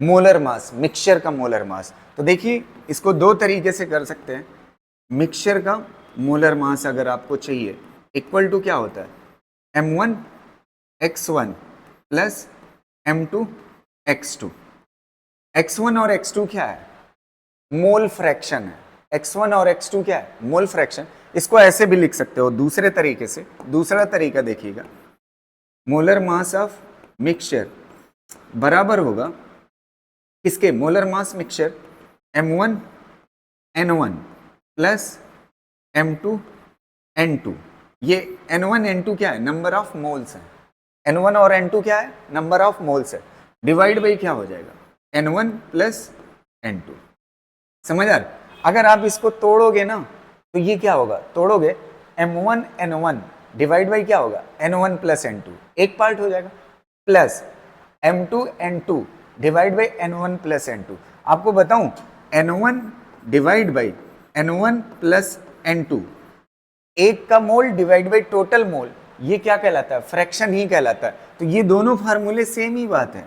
मोलर मास, मिक्सचर का मोलर मास। तो देखिए इसको दो तरीके से कर सकते हैं, मिक्सचर का मोलर मास अगर आपको चाहिए, इक्वल टू क्या होता है m1 x1 plus m2 x2। x1 और x2 क्या है, मोल फ्रैक्शन है। x1 और x2 क्या है, मोल फ्रैक्शन। इसको ऐसे भी लिख सकते हो दूसरे तरीके से, दूसरा तरीका देखिएगा, मोलर मास ऑफ मिक्सचर बराबर होगा किसके, molar mass mixture m1 n1 plus m2 n2। ये n1 n2 क्या है, नंबर ऑफ मोल्स है, n1 और n2 क्या है, नंबर ऑफ मोल्स है, डिवाइड बाई क्या हो जाएगा n1 प्लस n2। समझ आ रहा? अगर आप इसको तोड़ोगे ना तो ये क्या होगा, तोड़ोगे m1 n1 डिवाइड बाई क्या होगा n1 प्लस n2, एक पार्ट हो जाएगा, plus m2 n2 divide by n1 plus n2। आपको बताऊं n1 divide by n1 plus n2, एक का मोल डिवाइड बाई टोटल मोल, ये क्या कहलाता है, फ्रैक्शन ही कहलाता है। तो ये दोनों फार्मूले सेम ही बात है,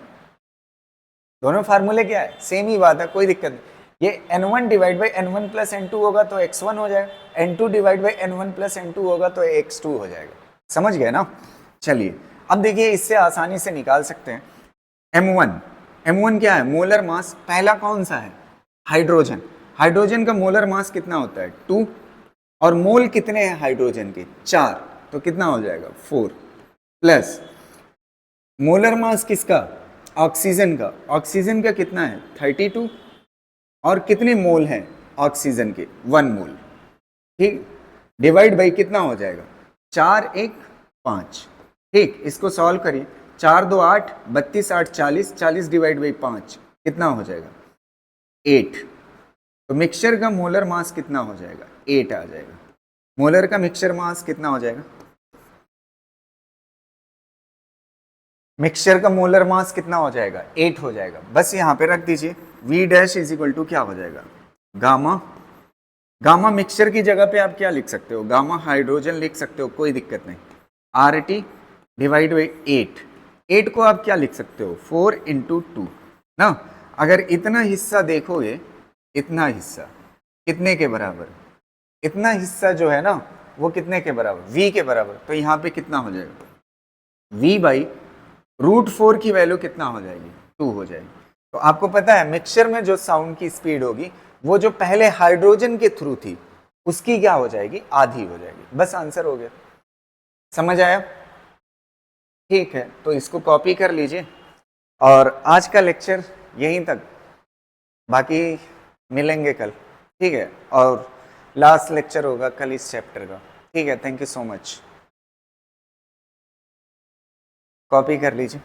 दोनों फार्मूले क्या है, सेम ही बात है, कोई दिक्कत नहीं। ये n1 divide by n1 plus n2 होगा तो x1 हो जाएगा, n2 divide by n1 plus n2 होगा तो x2 हो जाएगा। समझ गए ना? चलिए अब देखिए, इससे आसानी से निकाल सकते हैं m1 क्या है, मोलर मास। पहला कौन सा है, हाइड्रोजन। हाइड्रोजन का मोलर मास कितना होता है 2, और मोल कितने हैं हाइड्रोजन के 4, तो कितना हो जाएगा 4, प्लस मोलर मास किसका, ऑक्सीजन का। ऑक्सीजन का कितना है 32, और कितने मोल हैं ऑक्सीजन के 1 मोल, ठीक, डिवाइड बाई कितना हो जाएगा 4 1 5। ठीक, इसको सॉल्व करिए, 4 2 8, 32 8 40, 40 डिवाइड बाई 5 कितना हो जाएगा 8। तो मिक्सचर का मोलर मास कितना हो जाएगा 8 आ जाएगा। मोलर का मिक्सचर मास कितना हो जाएगा, मिक्सचर का मोलर मास कितना हो जाएगा 8 हो जाएगा। बस यहाँ पे रख दीजिए, V dash is equal to क्या हो जाएगा गामा। गामा मिक्सचर की जगह पे आप क्या लिख सकते हो, गामा हाइड्रोजन लिख सकते हो, कोई दिक्कत नहीं। RT डिवाइड बाई 8 को आप क्या लिख सकते हो 4 इंटू 2 ना। अगर इतना हिस्सा देखोगे, इतना हिस्सा कितने के बराबर, इतना हिस्सा जो है ना वो कितने के बराबर, V के बराबर। तो यहाँ पे कितना हो जाएगा V बाई √4 की वैल्यू कितना हो जाएगी 2 हो जाएगी। तो आपको पता है मिक्सचर में जो साउंड की स्पीड होगी वो जो पहले हाइड्रोजन के थ्रू थी उसकी क्या हो जाएगी, आधी हो जाएगी। बस आंसर हो गया, समझ आया? ठीक है, तो इसको कॉपी कर लीजिए और आज का लेक्चर यहीं तक, बाकी मिलेंगे कल, ठीक है, और लास्ट लेक्चर होगा कल इस चैप्टर का। ठीक है, thank you so much, copy कर लीजिए।